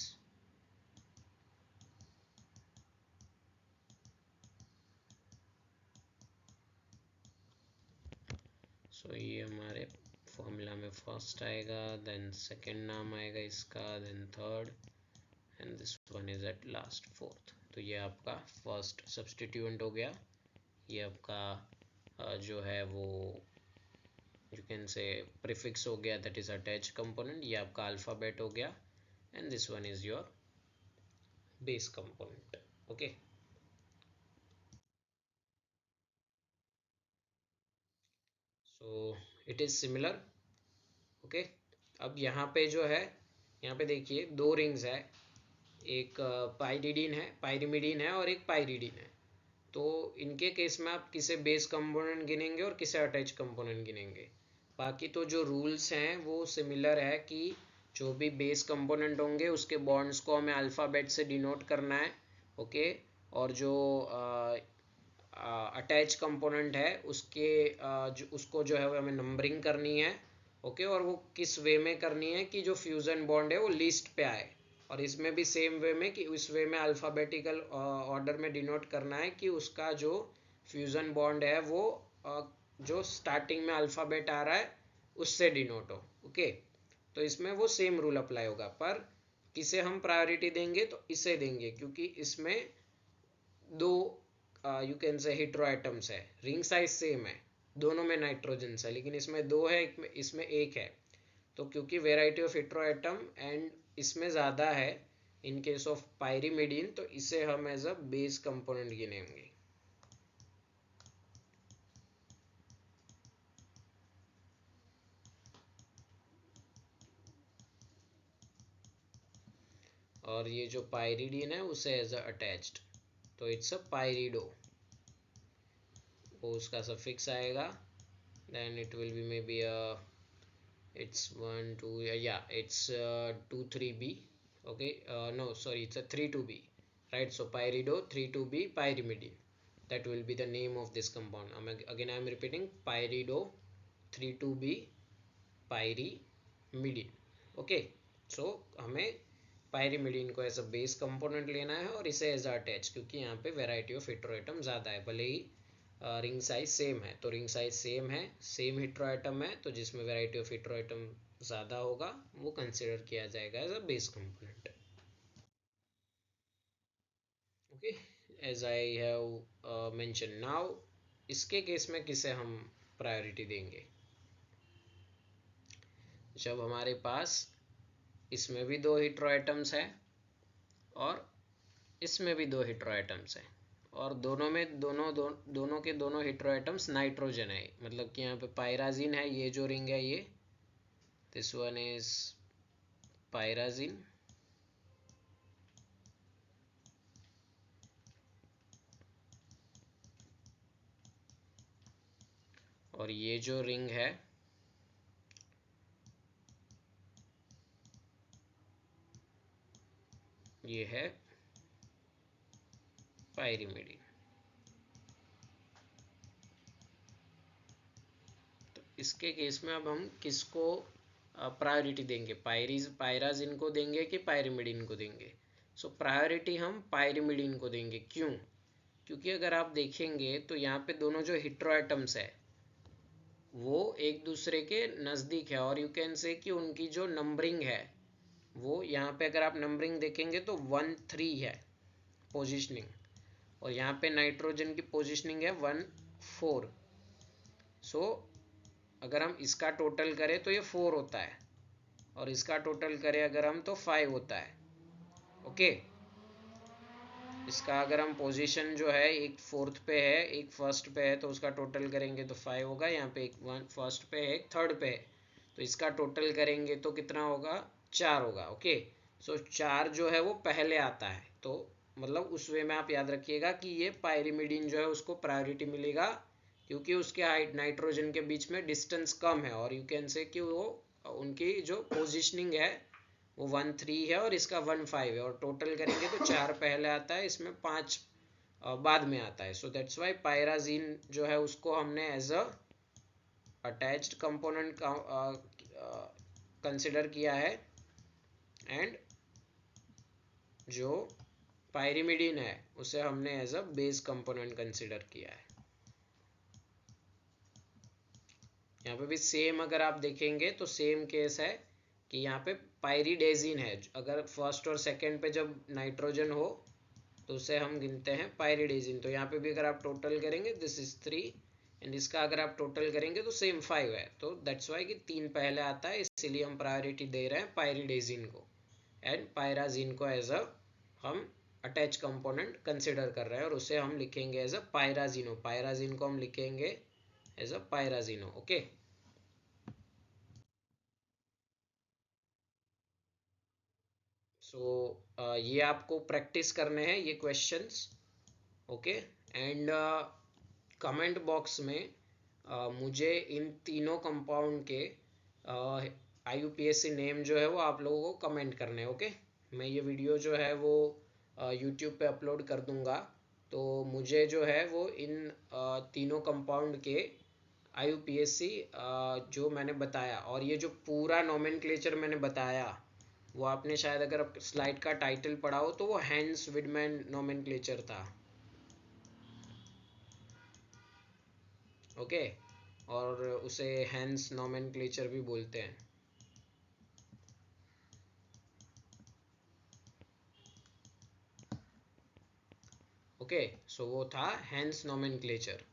So ये हमारे फॉर्मूला में फर्स्ट आएगा, देन सेकंड नाम आएगा इसका, then third, and this one is at last fourth. तो ये आपका फर्स्ट सब्स्टिट्यूएंट हो गया। ये आपका जो है वो यू कैन से प्रीफिक्स हो गया, दैट इज अटैच कंपोनेंट। ये आपका अल्फाबेट हो गया, and this one is your base component. Okay, so it is similar. Okay, अब यहाँ पे जो है, यहाँ पे देखिए दो रिंग्स है, एक पाइरिडीन है, पाइरिमिडीन है, और एक पाइरिडीन है। तो इनके केस में आप किसे बेस कंपोनेंट गिनेंगे और किसे अटैच कंपोनेंट गिनेंगे। बाकी तो जो रूल्स हैं वो सिमिलर है कि जो भी बेस कंपोनेंट होंगे उसके बॉन्ड्स को हमें अल्फ़ाबेट से डिनोट करना है। ओके, और जो अटैच कंपोनेंट है उसके उसको जो है हमें नंबरिंग करनी है। ओके, और वो किस वे में करनी है कि जो फ्यूज़न बॉन्ड है वो लिस्ट पे आए, और इसमें भी सेम वे में कि उस वे में अल्फ़ाबेटिकल ऑर्डर में डिनोट करना है कि उसका जो फ्यूज़न बॉन्ड है वो जो स्टार्टिंग में अल्फ़ाबेट आ रहा है उससे डिनोट हो। ओके, तो इसमें वो सेम रूल अप्लाई होगा, पर किसे हम प्रायोरिटी देंगे तो इसे देंगे, क्योंकि इसमें दो यू कैन से हेटेरो एटम्स है, रिंग साइज सेम है, दोनों में नाइट्रोजन है, लेकिन इसमें दो है, इसमें एक है। तो क्योंकि variety of hetero atom and इसमें ज़्यादा है इन केस ऑफ पायरिमिडीन, तो इसे हम एज अ बेस कंपोनेंट गिनेंगे। और ये जो पायरिडीन है उसे एज अ अटैच्ड, तो इट्स अ पायरिडो, वो उसका सफिक्स आएगा, then it will be maybe it's 1 2, yeah, it's 2 3b. Okay, no sorry, it's a 3 2b, right? So pyrido 3 2b pyrimidine, that will be the name of this compound. Again I am repeating, pyrido 3 2b pyrimidine. Okay, so हमें pyrimidine को एज अ बेस कंपोनेंट लेना है और इसे एज अ अटैच, क्योंकि यहाँ पे वेराइटी ऑफ हेटेरोएटम ज़्यादा है, भले ही रिंग साइज सेम है। तो रिंग साइज सेम है, सेम हेटेरोएटम है, तो जिसमें वेराइटी ऑफ हेटेरोएटम ज़्यादा होगा वो कंसिडर किया जाएगा as a base component. as I have mentioned now, इसके केस में किसे हम प्रायोरिटी देंगे? जब हमारे पास इसमें भी दो हेटेरो एटम्स हैं और इसमें भी दो हेटेरो एटम्स हैं और दोनों में दोनों के दोनों हेटेरो एटम्स नाइट्रोजन है, मतलब कि यहाँ पे पायराजीन है, ये जो रिंग है ये, दिस वन इज पायराजीन, और ये जो रिंग है ये है पायरिमिडीन। तो इसके केस में अब हम किसको प्रायोरिटी देंगे? पायराजिन को देंगे कि पायरिमिडीन को देंगे? सो प्रायोरिटी हम पायरिमिडीन को देंगे। क्यों? क्योंकि अगर आप देखेंगे तो यहाँ पे दोनों जो हेटेरो एटम्स है वो एक दूसरे के नज़दीक है, और यू कैन से कि उनकी जो नंबरिंग है वो यहाँ पे अगर आप नंबरिंग देखेंगे तो 1 3 है पोजिशनिंग, और यहाँ पे नाइट्रोजन की पोजिशनिंग है 1 4। सो अगर हम इसका टोटल करें तो ये 4 होता है, और इसका टोटल करें अगर हम तो 5 होता है। ओके, इसका अगर हम पोजीशन जो है एक फोर्थ पे है एक फर्स्ट पे है तो उसका टोटल करेंगे तो 5 होगा। यहाँ पे एक वन फर्स्ट पे है एक थर्ड पे है, तो इसका टोटल करेंगे तो कितना होगा? 4 होगा। ओके, सो 4 जो है वो पहले आता है, तो मतलब उस वे में आप याद रखिएगा कि ये पायरिमिडीन जो है उसको प्रायोरिटी मिलेगा क्योंकि उसके नाइट्रोजन के बीच में डिस्टेंस कम है, और यू कैन से कि वो उनकी जो पोजिशनिंग है वो 1 3 है और इसका 1 5 है, और टोटल करेंगे तो 4 पहले आता है, इसमें 5 बाद में आता है। सो दैट्स वाई पायराजीन जो है उसको हमने as a attached component consider किया है, एंड जो पायरिमिडीन है उसे हमने as a base component consider किया है। यहाँ पे भी सेम अगर आप देखेंगे तो सेम केस है कि यहाँ पे पायरिडेजिन है, अगर फर्स्ट और सेकंड पे जब नाइट्रोजन हो तो उसे हम गिनते हैं पायरिडेजिन। तो यहाँ पे भी अगर आप टोटल करेंगे दिस इज 3, एंड इसका अगर आप टोटल करेंगे तो सेम 5 है, तो दैट्स वाई कि 3 पहले आता है, इसीलिए हम प्रायोरिटी दे रहे हैं पायरिडेजिन को, एंड पायराजीन को एज अ हम अटैच कंपोनेंट कंसिडर कर रहे हैं, और उसे हम लिखेंगे एज अ पायराजीनो। पायराजीन को हम लिखेंगे एज अ पायराजीनो। ओके, सो ये आपको प्रैक्टिस करने हैं ये questions. Okay, and comment box में मुझे इन तीनों कंपाउंड के IUPAC नेम जो है वो आप लोगों को कमेंट करने हैं। ओके, मैं ये वीडियो जो है वो यूट्यूब पे अपलोड कर दूंगा, तो मुझे जो है वो इन तीनों कंपाउंड के IUPAC जो मैंने बताया, और ये जो पूरा नोमेनक्लेचर मैंने बताया वो आपने शायद अगर स्लाइड का टाइटल पढ़ा हो तो वो हैंस विडमैन नोमेनक्लेचर था। ओके, और उसे हैंस नोमेनक्लेचर भी बोलते हैं। ओके, सो वो था हैंस नोमेनक्लेचर,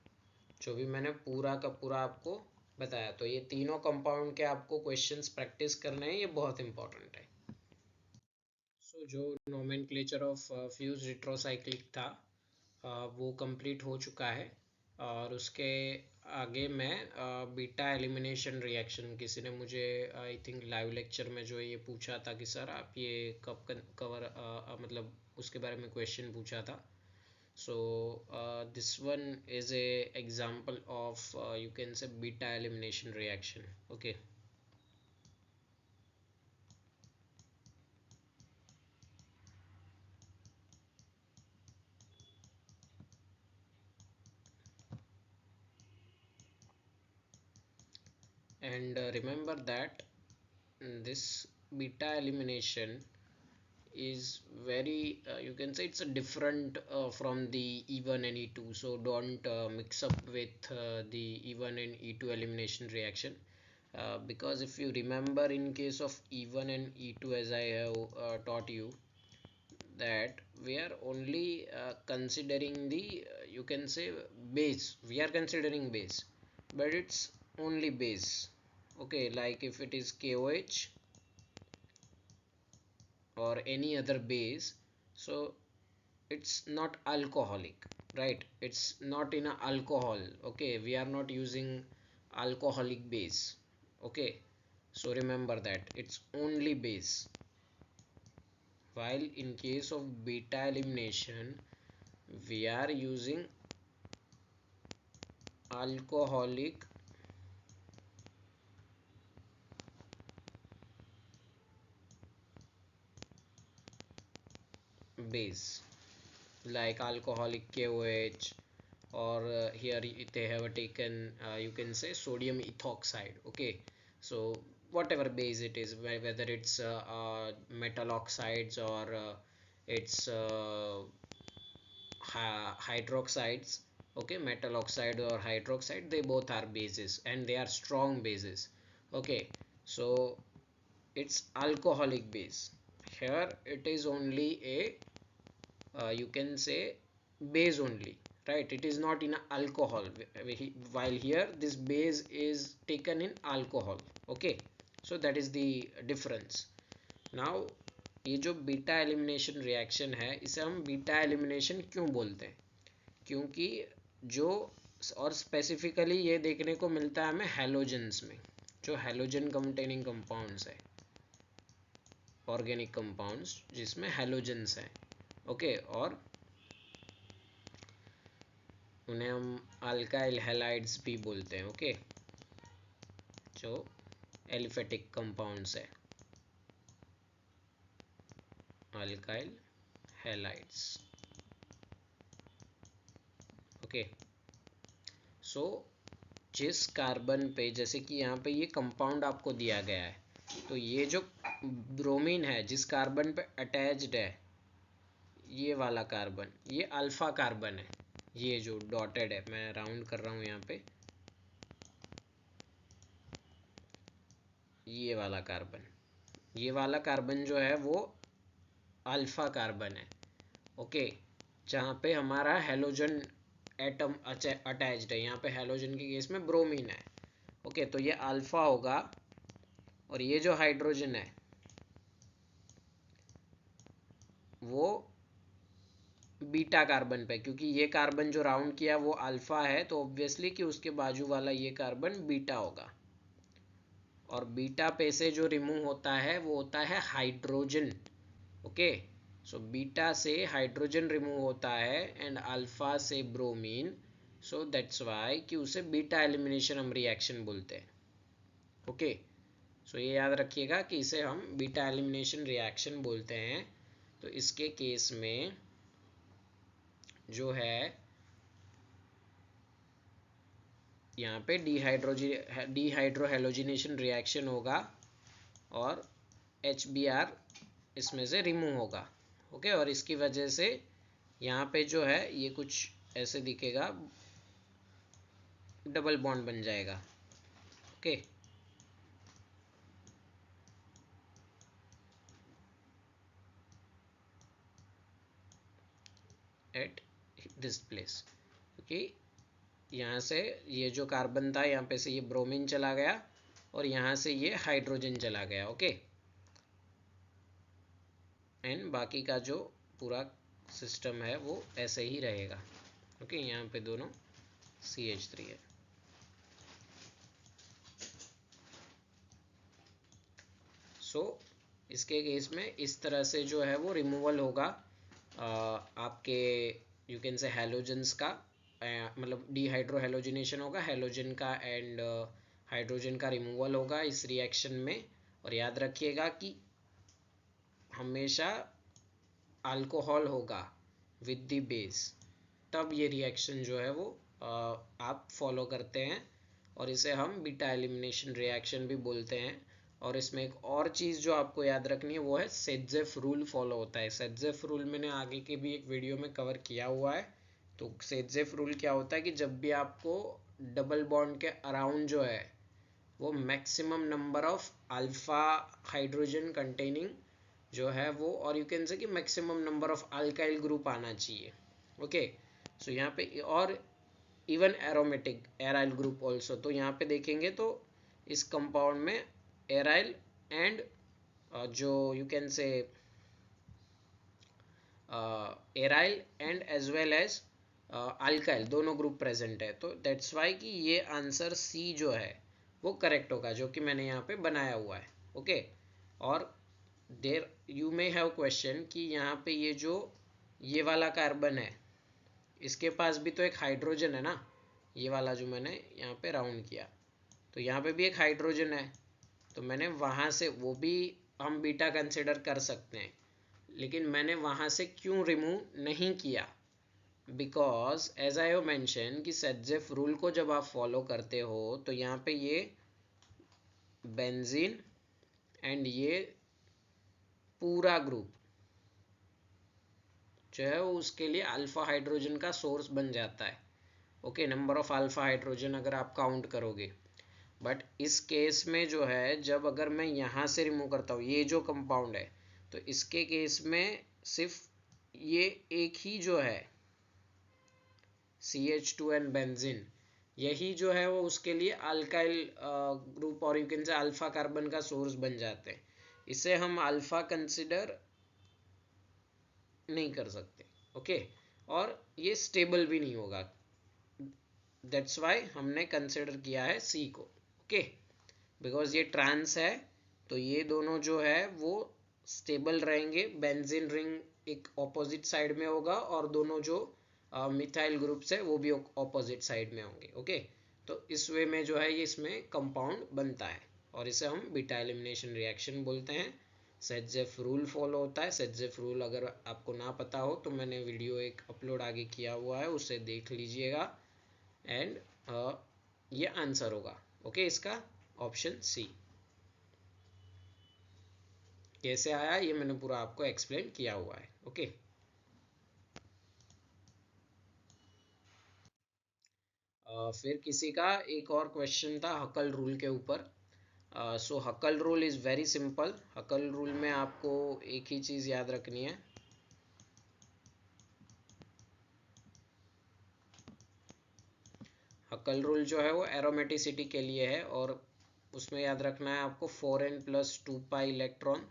जो भी मैंने पूरा का पूरा आपको बताया। तो ये तीनों कंपाउंड के आपको क्वेश्चंस प्रैक्टिस करने हैं, ये बहुत इंपॉर्टेंट है। सो जो नोमेनक्लेचर ऑफ फ्यूज रिट्रोसाइक्लिक था वो कंप्लीट हो चुका है, और उसके आगे मैं बीटा एलिमिनेशन रिएक्शन, किसी ने मुझे आई थिंक लाइव लेक्चर में जो ये पूछा था कि सर आप ये कब कवर मतलब उसके बारे में क्वेश्चन पूछा था। So this one is a example of you can से beta elimination reaction. Okay, and remember that this beta elimination is very you can say it's a different from the E1 and E2, so don't mix up with the E1 and E2 elimination reaction, because if you remember in case of E1 and E2, as I have taught you, that we are only considering the you can say base. We are considering base, but it's only base. Okay, like if it is KOH or any other base, so it's not alcoholic, right? It's not in a alcohol. Okay, we are not using alcoholic base. Okay, so remember that it's only base. While in case of beta elimination we are using alcoholic base, like alcoholic KOH, or here they have taken you can say sodium ethoxide. Okay, so whatever base it is, whether it's metal oxides or it's hydroxides. Okay, metal oxide or hydroxide, they both are bases and they are strong bases. Okay, so it's alcoholic base. Here it is only a you can say base only, right? It is not in alcohol, while here this base is taken in alcohol. Okay, so that is the difference. Now ये जो बीटा एलिमिनेशन रिएक्शन है इसे हम बीटा एलिमिनेशन क्यों बोलते हैं? क्योंकि जो और स्पेसिफिकली ये देखने को मिलता है हमें हैलोजेंस में, जो हैलोजन कंटेनिंग कंपाउंड्स है, ऑर्गेनिक कंपाउंड्स जिसमें हैलोजेंस है। ओके, और उन्हें हम अल्काइल हैलाइड्स भी बोलते हैं। ओके, जो एलिफेटिक कंपाउंड्स है, अल्काइल हैलाइड्स। ओके, सो जिस कार्बन पे, जैसे कि यहाँ पे ये कंपाउंड आपको दिया गया है, तो ये जो ब्रोमीन है जिस कार्बन पे अटैच्ड है, ये वाला कार्बन, ये अल्फा कार्बन है। ये जो डॉटेड है, मैं राउंड कर रहा हूँ यहाँ पे, ये वाला कार्बन, ये वाला कार्बन जो है वो अल्फा कार्बन है। ओके, जहाँ पे हमारा हेलोजन एटम अटैच्ड है, यहाँ पे हेलोजन के केस में ब्रोमीन है। ओके, तो ये अल्फा होगा और ये जो हाइड्रोजन है वो बीटा कार्बन पे, क्योंकि ये कार्बन जो राउंड किया वो अल्फा है, तो ऑब्वियसली कि उसके बाजू वाला ये कार्बन बीटा होगा। और बीटा पे से जो रिमूव होता है वो होता है हाइड्रोजन। ओके, सो बीटा से हाइड्रोजन रिमूव होता है एंड अल्फा से ब्रोमीन, सो दैट्स वाई कि उसे बीटा एलिमिनेशन हम रिएक्शन बोलते हैं। ओके, सो ये याद रखिएगा कि इसे हम बीटा एलिमिनेशन रिएक्शन बोलते हैं। तो इसके केस में जो है यहाँ पे डिहाइड्रो हेलोजिनेशन रिएक्शन होगा और HBr इसमें से रिमूव होगा। ओके, और इसकी वजह से यहाँ पे जो है ये कुछ ऐसे दिखेगा, डबल बॉन्ड बन जाएगा। ओके, एट दिस प्लेस, क्योंकि यहाँ से ये जो कार्बन था यहाँ पे से ये ब्रोमीन चला गया और यहाँ से ये हाइड्रोजन चला गया। ओके, एंड बाकी का जो पूरा सिस्टम है वो ऐसे ही रहेगा। ओके, यहाँ पे दोनों CH3 है। सो इसके केस में इस तरह से जो है वो रिमूवल होगा आपके यू कैन से हैलोजेंस का, मतलब डिहाइड्रो हेलोजिनेशन होगा हैलोजन का एंड हाइड्रोजन का रिमूवल होगा इस रिएक्शन में। और याद रखिएगा कि हमेशा अल्कोहल होगा विद द बेस, तब ये रिएक्शन जो है वो आप फॉलो करते हैं और इसे हम बीटा एलिमिनेशन रिएक्शन भी बोलते हैं। और इसमें एक और चीज़ जो आपको याद रखनी है वो है सेडजेफ रूल फॉलो होता है। सेडजेफ रूल मैंने आगे के भी एक वीडियो में कवर किया हुआ है। तो सेडजेफ रूल क्या होता है कि जब भी आपको डबल बॉन्ड के अराउंड जो है वो maximum number of alpha hydrogen containing जो है वो, और यू कैन से कि maximum number of alkyl group आना चाहिए. ओके, सो यहाँ पे, और even aromatic aryl group also. तो यहाँ पे देखेंगे तो इस कंपाउंड में एराइल एंड जो you can say aryl and as well as alkyl दोनों ग्रुप प्रेजेंट है. तो दैट्स वाई कि ये आंसर सी जो है वो करेक्ट होगा, जो कि मैंने यहाँ पे बनाया हुआ है. ओके, और there you may have question कि यहाँ पे ये वाला कार्बन है, इसके पास भी तो एक हाइड्रोजन है ना, ये वाला जो मैंने यहाँ पे राउंड किया, तो यहाँ पे भी एक हाइड्रोजन है. तो मैंने वहाँ से, वो भी हम बीटा कंसिडर कर सकते हैं, लेकिन मैंने वहाँ से क्यों रिमूव नहीं किया, because as I have mention कि सेटजेफ रूल को जब आप फॉलो करते हो तो यहाँ पे ये बेंजीन एंड ये पूरा ग्रुप जो है वो उसके लिए अल्फा हाइड्रोजन का सोर्स बन जाता है. Okay, number of alpha hydrogen अगर आप काउंट करोगे. बट इस केस में जो है, जब अगर मैं यहाँ से रिमूव करता हूँ ये जो कंपाउंड है, तो इसके केस में सिर्फ ये एक ही जो है CH2 बेंजीन, यही जो है वो उसके लिए अल्काइल ग्रुप और यू कैन से अल्फा कार्बन का सोर्स बन जाते हैं. इसे हम अल्फा कंसिडर नहीं कर सकते. ओके, और ये स्टेबल भी नहीं होगा. दैट्स वाई हमने कंसिडर किया है सी को. ओके, बिकॉज ये ट्रांस है, तो ये दोनों जो है वो स्टेबल रहेंगे. बेंजीन रिंग एक ऑपोजिट साइड में होगा और दोनों जो मिथाइल ग्रुप्स है वो भी ऑपोजिट साइड में होंगे. ओके, तो इस वे में जो है ये इसमें कंपाउंड बनता है, और इसे हम बीटा एलिमिनेशन रिएक्शन बोलते हैं. सेटजेफ रूल फॉलो होता है. सेटजेफ रूल अगर आपको ना पता हो तो मैंने वीडियो एक अपलोड आगे किया हुआ है, उसे देख लीजिएगा. एंड ये आंसर होगा. ओके, इसका ऑप्शन सी. कैसे आया ये मैंने पूरा आपको एक्सप्लेन किया हुआ है. ओके, फिर किसी का एक और क्वेश्चन था हकल रूल के ऊपर. सो Huckel rule is very simple. Huckel rule में आपको एक ही चीज़ याद रखनी है. हकल रूल जो है वो एरोमेटिसिटी के लिए है, और उसमें याद रखना है आपको 4n + 2 पाई इलेक्ट्रॉन,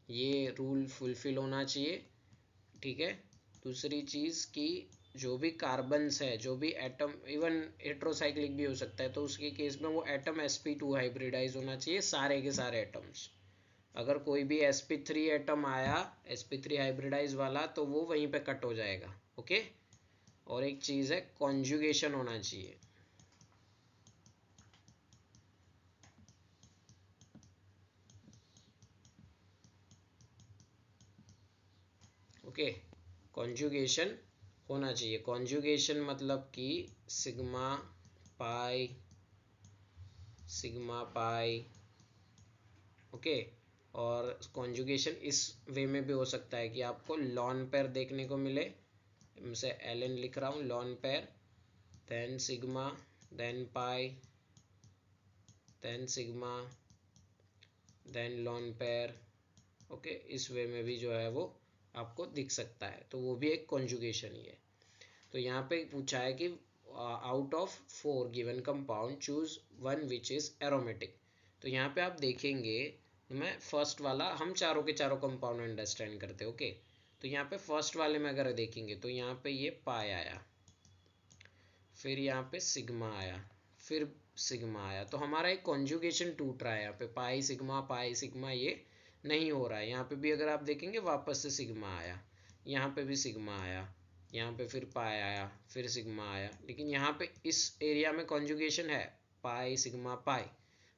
ये रूल फुलफिल होना चाहिए. ठीक है. दूसरी चीज़ कि जो भी कार्बन्स है, जो भी एटम, इवन हेट्रोसाइक्लिक भी हो सकता है, तो उसके केस में वो एटम sp2 हाइब्रिडाइज होना चाहिए, सारे के सारे एटम्स. अगर कोई भी sp3 एटम आया, sp3 हाइब्रिडाइज वाला, तो वो वहीं पे कट हो जाएगा. ओके, और एक चीज़ है कॉन्जुगेशन होना चाहिए. ओके, कॉन्जुगेशन होना चाहिए. कॉन्जुगेशन मतलब कि sigma pi, sigma pi. Okay, और कॉन्जुगेशन इस वे में भी हो सकता है कि आपको लॉन पेयर देखने को मिले. मैं एल एन लिख रहा हूँ, lone pair, then sigma, then pi, then sigma, then lone pair. Okay, इस वे में भी जो है वो आपको दिख सकता है, तो वो भी एक कॉन्जुगेशन ही है. तो यहाँ पे पूछा है कि out of 4 given compound choose one which is aromatic. तो यहाँ पे आप देखेंगे, मैं फर्स्ट वाला, हम चारों के चारों कंपाउंड अंडरस्टैंड करते. ओके, तो यहाँ पे फर्स्ट वाले में अगर देखेंगे तो यहाँ पे ये पाई आया, फिर यहाँ पे सिग्मा आया, फिर सिग्मा आया. तो हमारा एक कॉन्जुगेशन टूट रहा है. यहाँ पे पाई सिग्मा ये नहीं हो रहा है. यहाँ पे भी अगर आप देखेंगे वापस से सिग्मा आया, यहाँ पे भी सिग्मा आया, यहाँ पे फिर पाई आया, फिर सिग्मा आया. लेकिन यहाँ पे इस एरिया में कॉन्जुगेशन है पाई सिग्मा पाई,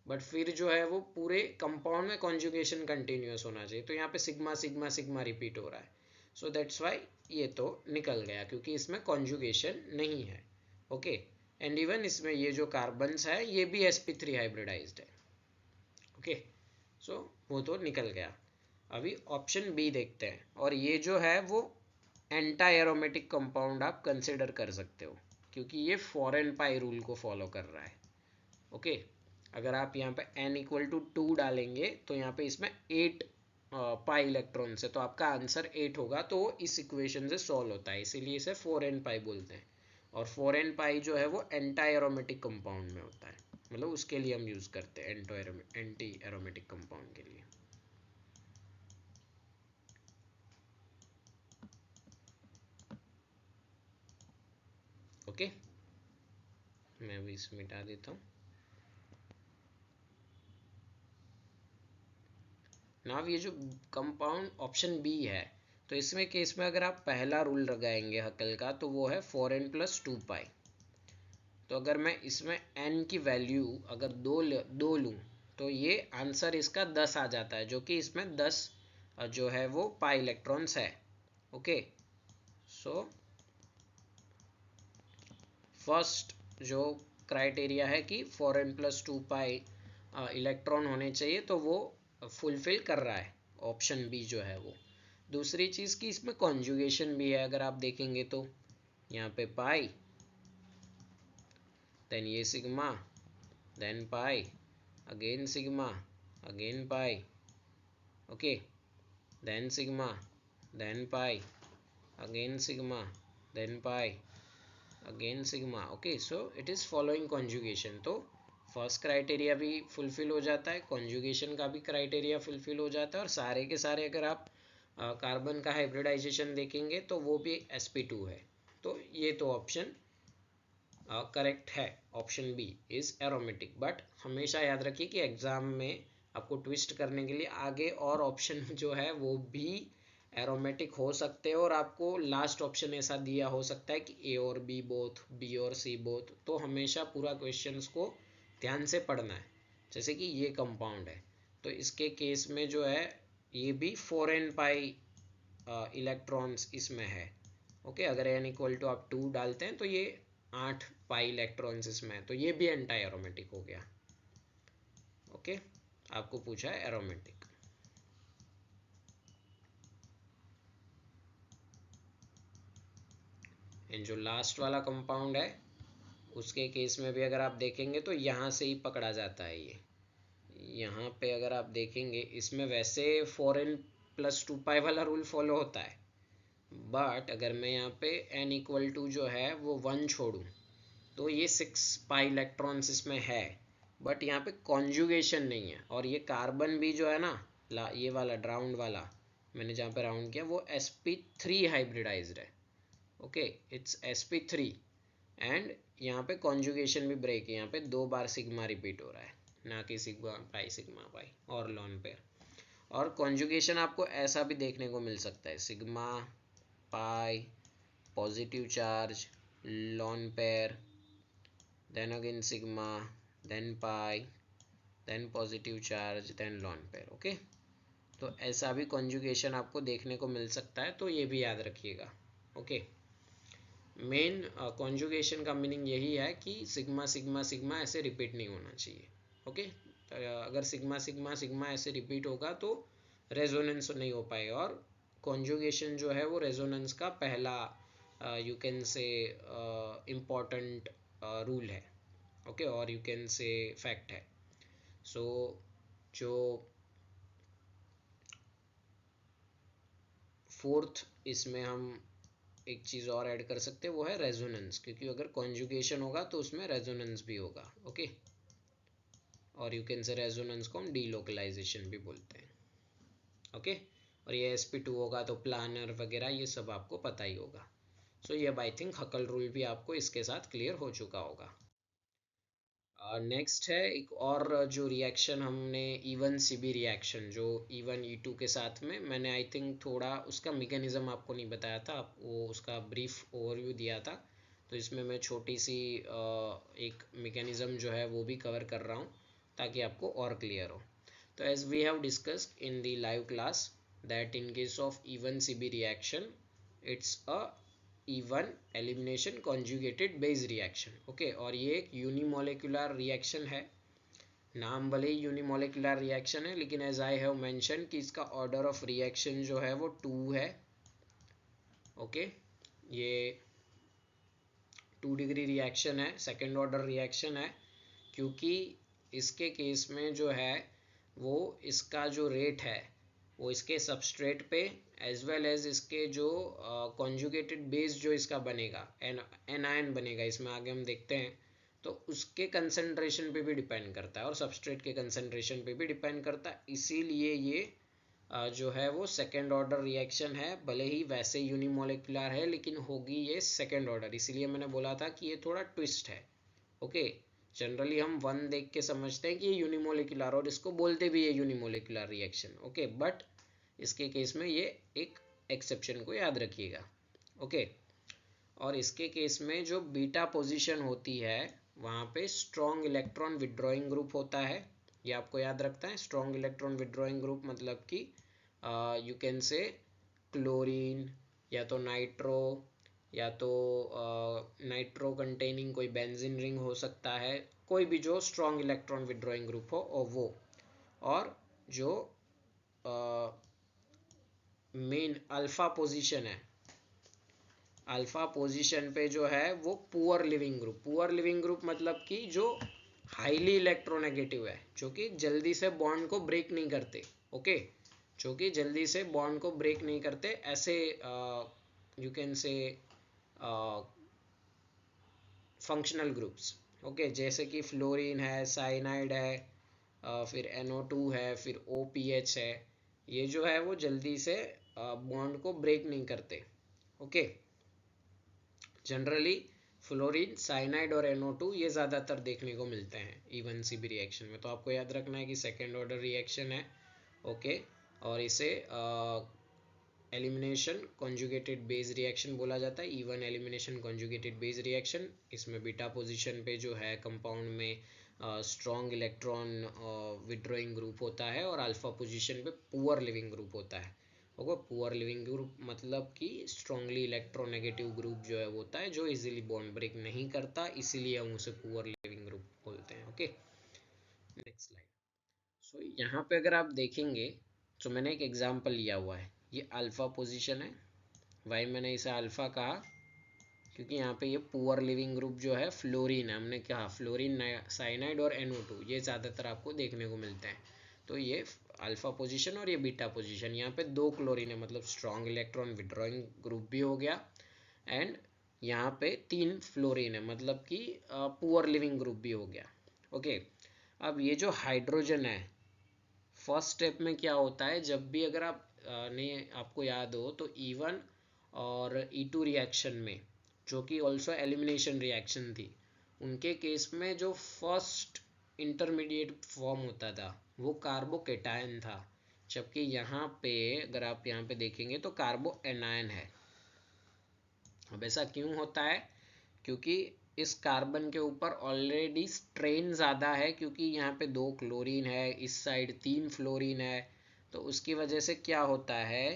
बट फिर जो है वो पूरे कंपाउंड में कॉन्जुगेशन कंटिन्यूस होना चाहिए. तो यहाँ पे सिग्मा सिग्मा सिग्मा रिपीट हो रहा है. सो दैट्स वाई ये तो निकल गया, क्योंकि इसमें कॉन्जुगेशन नहीं है. ओके, एंड इवन इसमें ये जो कार्बन्स है ये भी sp3 हाइब्रिडाइज्ड है. ओके, सो वो तो निकल गया. अभी ऑप्शन बी देखते हैं, और ये जो है वो एंटा एरोमेटिक कंपाउंड आप कंसिडर कर सकते हो, क्योंकि ये 4n पाई रूल को फॉलो कर रहा है. ओके, अगर आप यहाँ पे n इक्वल टू 2 डालेंगे तो यहाँ पे इसमें 8 पाई इलेक्ट्रॉन है, तो आपका आंसर 8 होगा। तो इस इक्वेशन से सॉल्व होता है, इसीलिए इसे 4n पाई बोलते हैं। और 4n पाई जो है वो एंटी एरोमेटिक कंपाउंड में होता है, मतलब उसके लिए हम यूज करते हैं, एंटी एरोमेटिक कंपाउंड के लिए। ओके, मैं भी इसे मिटा देता हूँ। नाउ ये जो कंपाउंड ऑप्शन बी है, तो इसमें केस में अगर आप पहला रूल लगाएंगे हकल का, तो वो है 4n प्लस 2 पाई। तो अगर मैं इसमें n की वैल्यू अगर दो लूँ तो ये आंसर इसका 10 आ जाता है, जो कि इसमें 10 जो है वो पाई इलेक्ट्रॉन्स है। ओके, सो फर्स्ट जो क्राइटेरिया है कि 4n प्लस 2 पाई इलेक्ट्रॉन होने चाहिए, तो वो फुलफिल कर रहा है ऑप्शन बी जो है वो। दूसरी चीज़ की इसमें कॉन्जुगेशन भी है, अगर आप देखेंगे तो यहाँ पे पाई, देन ये sigma, then pi, again sigma, again pi, okay, then sigma, then pi, again sigma, then pi, again sigma. Okay, so it is following conjugation. तो फर्स्ट क्राइटेरिया भी फुलफिल हो जाता है, कॉन्जुगेशन का भी क्राइटेरिया फुलफिल हो जाता है, और सारे के सारे अगर आप कार्बन का हाइब्रिडाइजेशन देखेंगे तो वो भी sp2 है। तो ये तो ऑप्शन करेक्ट है, option B is aromatic. But हमेशा याद रखिए कि एग्जाम में आपको ट्विस्ट करने के लिए आगे और ऑप्शन जो है वो भी एरोमेटिक हो सकते हैं, और आपको लास्ट ऑप्शन ऐसा दिया हो सकता है कि ए और बी बोथ, बी और सी बोथ। तो हमेशा पूरा क्वेश्चंस को ध्यान से पढ़ना है। जैसे कि ये कंपाउंड है, तो इसके केस में जो है ये भी 4n पाई इलेक्ट्रॉन्स इसमें है। ओके, अगर n इक्वल टू आप 2 डालते हैं तो ये 8 पाई इलेक्ट्रॉन्स इसमें है, तो ये भी एंटी एरोमेटिक हो गया। ओके, आपको पूछा है एरोमेटिक। एंड जो लास्ट वाला कंपाउंड है उसके केस में भी अगर आप देखेंगे तो यहाँ से ही पकड़ा जाता है ये। यहाँ पे अगर आप देखेंगे इसमें वैसे 4n प्लस 2 पाई वाला रूल फॉलो होता है, बट अगर मैं यहाँ पे n इक्वल टू जो है वो 1 छोड़ूँ तो ये 6 पाई इलेक्ट्रॉन्स इसमें है, बट यहाँ पे कॉन्जुगेशन नहीं है। और ये कार्बन भी जो है ना, ये वाला राउंड वाला मैंने जहाँ पे राउंड किया वो sp3 हाइब्रिडाइज्ड है। ओके, इट्स sp3, एंड यहाँ पे कॉन्जुगेशन भी ब्रेक है, यहाँ पे 2 बार सिग्मा रिपीट हो रहा है, ना कि सिग्मा पाई और लॉन पेयर। और कॉन्जुगेशन आपको ऐसा भी देखने को मिल सकता है, sigma pi, positive charge, lone pair, then again sigma, then pi, then positive charge, then lone pair। Okay, तो ऐसा भी कॉन्जुगेशन आपको देखने को मिल सकता है, तो ये भी याद रखिएगा। ओके, मेन कॉन्जुगेशन का मीनिंग यही है कि सिग्मा सिग्मा सिग्मा ऐसे रिपीट नहीं होना चाहिए। ओके, अगर सिग्मा सिग्मा सिग्मा ऐसे रिपीट होगा तो रेजोनेंस नहीं हो पाएगा, और कॉन्जुगेशन जो है वो रेजोनेंस का पहला यू कैन से इम्पॉर्टेंट रूल है। ओके, और यू कैन से फैक्ट है। सो जो फोर्थ इसमें हम एक चीज़ और ऐड कर सकते हैं वो है रेजोनेंस, क्योंकि अगर कॉन्जुगेशन होगा तो उसमें रेजोनेंस भी होगा। ओके, और यू कैन से रेजोनेंस को हम डीलोकलाइजेशन भी बोलते हैं। ओके, और ये sp2 होगा तो प्लानर वगैरह ये सब आपको पता ही होगा। सो ये आई थिंक हकल रूल भी आपको इसके साथ क्लियर हो चुका होगा। नेक्स्ट है एक और जो रिएक्शन हमने इवन सीबी रिएक्शन, जो इवन E2 के साथ में मैंने आई थिंक थोड़ा उसका मैकेनिज्म आपको नहीं बताया था, वो उसका ब्रीफ ओवरव्यू दिया था। तो इसमें मैं छोटी सी एक मैकेनिज्म जो है वो भी कवर कर रहा हूँ ताकि आपको और क्लियर हो। तो as we have discussed in the live class that in case of इवन सीबी reaction it's a E1 elimination conjugated base reaction. Okay, और ये एक यूनिमोलिकुलर रिएक्शन है। नाम भले ही यूनिमोलिकुलर रिएक्शन है, लेकिन एज आई हैव मेंशन कि इसका ऑर्डर ऑफ रिएक्शन जो है वो 2 है। ओके, ये 2 डिग्री रिएक्शन है, सेकेंड ऑर्डर रिएक्शन है, क्योंकि इसके केस में जो है वो इसका जो रेट है वो इसके सबस्ट्रेट पे एज वेल एज इसके जो कॉन्जुगेटेड बेस जो इसका बनेगा एनायन बनेगा इसमें, आगे हम देखते हैं, तो उसके कंसंट्रेशन पे भी डिपेंड करता है और सबस्ट्रेट के कंसंट्रेशन पे भी डिपेंड करता है। इसीलिए ये जो है वो सेकेंड ऑर्डर रिएक्शन है, भले ही वैसे यूनिमोलिकुलर है लेकिन होगी ये सेकेंड ऑर्डर। इसीलिए मैंने बोला था कि ये थोड़ा ट्विस्ट है। ओके, जनरली हम वन देख के समझते हैं कि ये यूनिमोलिकुलर, और इसको बोलते भी है यूनिमोलिकुलर रिएक्शन। ओके, बट इसके केस में ये एक एक्सेप्शन को याद रखिएगा। ओके, और इसके केस में जो बीटा पोजीशन होती है वहाँ पे स्ट्रॉन्ग इलेक्ट्रॉन विड्रॉइंग ग्रुप होता है, ये आपको याद रखता है। स्ट्रॉन्ग इलेक्ट्रॉन विड्रॉइंग ग्रुप मतलब कि यू कैन से क्लोरीन या तो नाइट्रो या तो नाइट्रो कंटेनिंग कोई बेंजीन रिंग हो सकता है, कोई भी जो स्ट्रॉन्ग इलेक्ट्रॉन विड्रॉइंग ग्रुप हो और वो, और जो मेन अल्फा पोजीशन है, अल्फा पोजीशन पे जो है वो poor leaving group. Poor leaving group मतलब कि जो हाईली इलेक्ट्रोनेगेटिव है, जो कि जल्दी से बॉन्ड को ब्रेक नहीं करते। ओके, जो कि जल्दी से बॉन्ड को ब्रेक नहीं करते, ऐसे यू कैन से फंक्शनल ग्रुप्स। ओके, जैसे कि फ्लोरीन है, साइनाइड है, फिर NO2 है, फिर OPH है, ये जो है वो जल्दी से बॉन्ड को ब्रेक नहीं करते। ओके, जनरली फ्लोरीन, साइनाइड और NO2 ये ज़्यादातर देखने को मिलते हैं इवन CB रिएक्शन में। तो आपको याद रखना है कि सेकेंड ऑर्डर रिएक्शन है। ओके, और इसे एलिमिनेशन कॉन्जुगेटेड बेस रिएक्शन बोला जाता है, even elimination conjugated base reaction. इसमें बीटा पोजीशन पे जो है कंपाउंड में स्ट्रॉन्ग इलेक्ट्रॉन विड्रॉइंग ग्रुप होता है और अल्फा पोजीशन पे पुअर लिविंग ग्रुप होता है। ओके, पुअर लिविंग ग्रुप मतलब कि स्ट्रांगली इलेक्ट्रोनेगेटिव ग्रुप जो है वो होता है जो इजीली बॉन्ड ब्रेक नहीं करता, इसीलिए हम उसे पुअर लिविंग ग्रुप बोलते हैं। Okay, next slide. सो यहाँ पे अगर आप देखेंगे तो मैंने एक एग्जांपल लिया हुआ है, ये अल्फा पोजीशन है। वाई मैंने इसे अल्फा कहा क्योंकि यहाँ पे ये पुअर लिविंग ग्रुप जो है फ्लोरीन है, हमने कहा फ्लोरीन, साइनाइड और NO2 ये ज़्यादातर आपको देखने को मिलते हैं। तो ये अल्फा पोजीशन और ये बीटा पोजीशन, यहाँ पे दो क्लोरीन है मतलब स्ट्रॉन्ग इलेक्ट्रॉन विड्रॉइंग ग्रुप भी हो गया, एंड यहाँ पे तीन फ्लोरीन है मतलब कि पुअर लिविंग ग्रुप भी हो गया। ओके, अब ये जो हाइड्रोजन है, फर्स्ट स्टेप में क्या होता है, जब भी अगर आप ने आपको याद हो तो E1 और E2 रिएक्शन में, जो कि ऑल्सो एलिमिनेशन रिएक्शन थी, उनके केस में जो फर्स्ट इंटरमीडिएट फॉर्म होता था वो कार्बोकेटायन था, जबकि यहाँ पे अगर आप यहाँ पे देखेंगे तो कार्बो एनायन है। अब ऐसा क्यों होता है, क्योंकि इस कार्बन के ऊपर ऑलरेडी स्ट्रेन ज़्यादा है, क्योंकि यहाँ पे दो क्लोरीन है, इस साइड तीन फ्लोरीन है, तो उसकी वजह से क्या होता है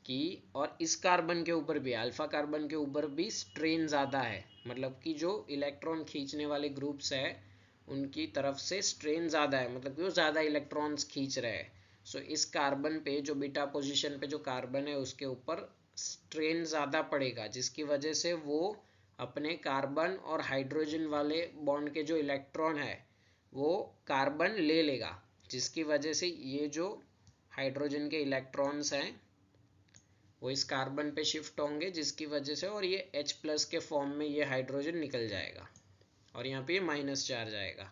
कि, और इस कार्बन के ऊपर भी, अल्फा कार्बन के ऊपर भी स्ट्रेन ज़्यादा है, मतलब कि जो इलेक्ट्रॉन खींचने वाले ग्रुप्स है उनकी तरफ से स्ट्रेन ज़्यादा है, मतलब कि वो ज़्यादा इलेक्ट्रॉन्स खींच रहे हैं। सो इस कार्बन पे जो बीटा पोजीशन पे जो कार्बन है उसके ऊपर स्ट्रेन ज़्यादा पड़ेगा, जिसकी वजह से वो अपने कार्बन और हाइड्रोजन वाले बॉन्ड के जो इलेक्ट्रॉन है वो कार्बन ले लेगा, जिसकी वजह से ये जो हाइड्रोजन के इलेक्ट्रॉन्स हैं वो इस कार्बन पे शिफ्ट होंगे, जिसकी वजह से, और ये H+ के फॉर्म में ये हाइड्रोजन निकल जाएगा और यहाँ पे ये माइनस चार्ज आएगा।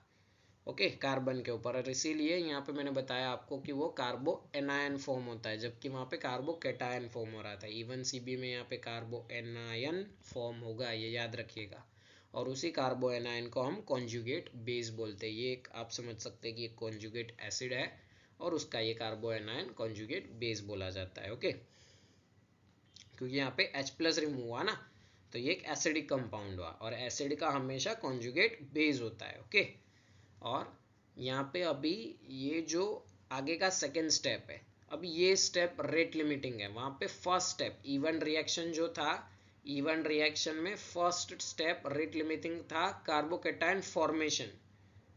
ओके, कार्बन के ऊपर, और इसीलिए यहाँ पे मैंने बताया आपको कि वो कार्बो एनायन फॉर्म होता है, जबकि वहाँ पे कार्बो कैटायन फॉर्म हो रहा था। इवन CB में यहाँ पे कार्बो एनायन फॉर्म होगा, ये याद रखिएगा, और उसी कार्बो एनायन को हम कॉन्जुगेट बेस बोलते हैं। ये एक आप समझ सकते हैं कि एक कॉन्जुगेट एसिड है और उसका ये कार्बो एनायन कॉन्जुगेट बेस बोला जाता है। ओके, क्योंकि यहाँ पे H+ रिमूव हुआ ना, तो ये एक एसिडिक कंपाउंड हुआ, और एसिड का हमेशा कॉन्जुगेट बेस होता है। ओके, और यहाँ पे अभी ये जो आगे का सेकेंड स्टेप है, अब ये स्टेप रेट लिमिटिंग है। वहाँ पे फर्स्ट स्टेप इवन रिएक्शन जो था, इवन रिएक्शन में फर्स्ट स्टेप रेट लिमिटिंग था कार्बोकेटायन फॉर्मेशन।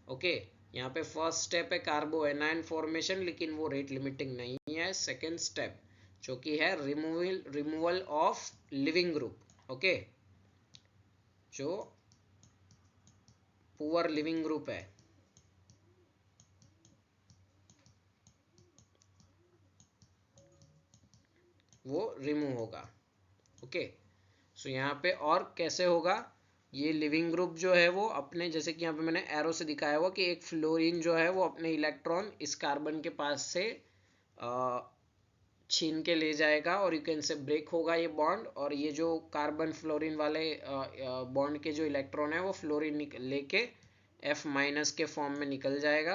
ओके, यहाँ पे फर्स्ट स्टेप है कार्बो एनायन फॉर्मेशन, लेकिन वो रेट लिमिटिंग नहीं है। सेकेंड स्टेप जो कि है removal of leaving group. Okay, जो पुअर लिविंग ग्रुप है वो रिमूव होगा। ओके, सो यहाँ पे और कैसे होगा, ये लिविंग ग्रुप जो है वो अपने, जैसे कि यहाँ पे मैंने एरो से दिखाया हुआ कि एक फ्लोरीन जो है वो अपने इलेक्ट्रॉन इस कार्बन के पास से छीन के ले जाएगा और यू कैन से ब्रेक होगा ये बॉन्ड, और ये जो कार्बन फ्लोरीन वाले बॉन्ड के जो इलेक्ट्रॉन है वो फ्लोरीन लेके F माइनस के फॉर्म में निकल जाएगा।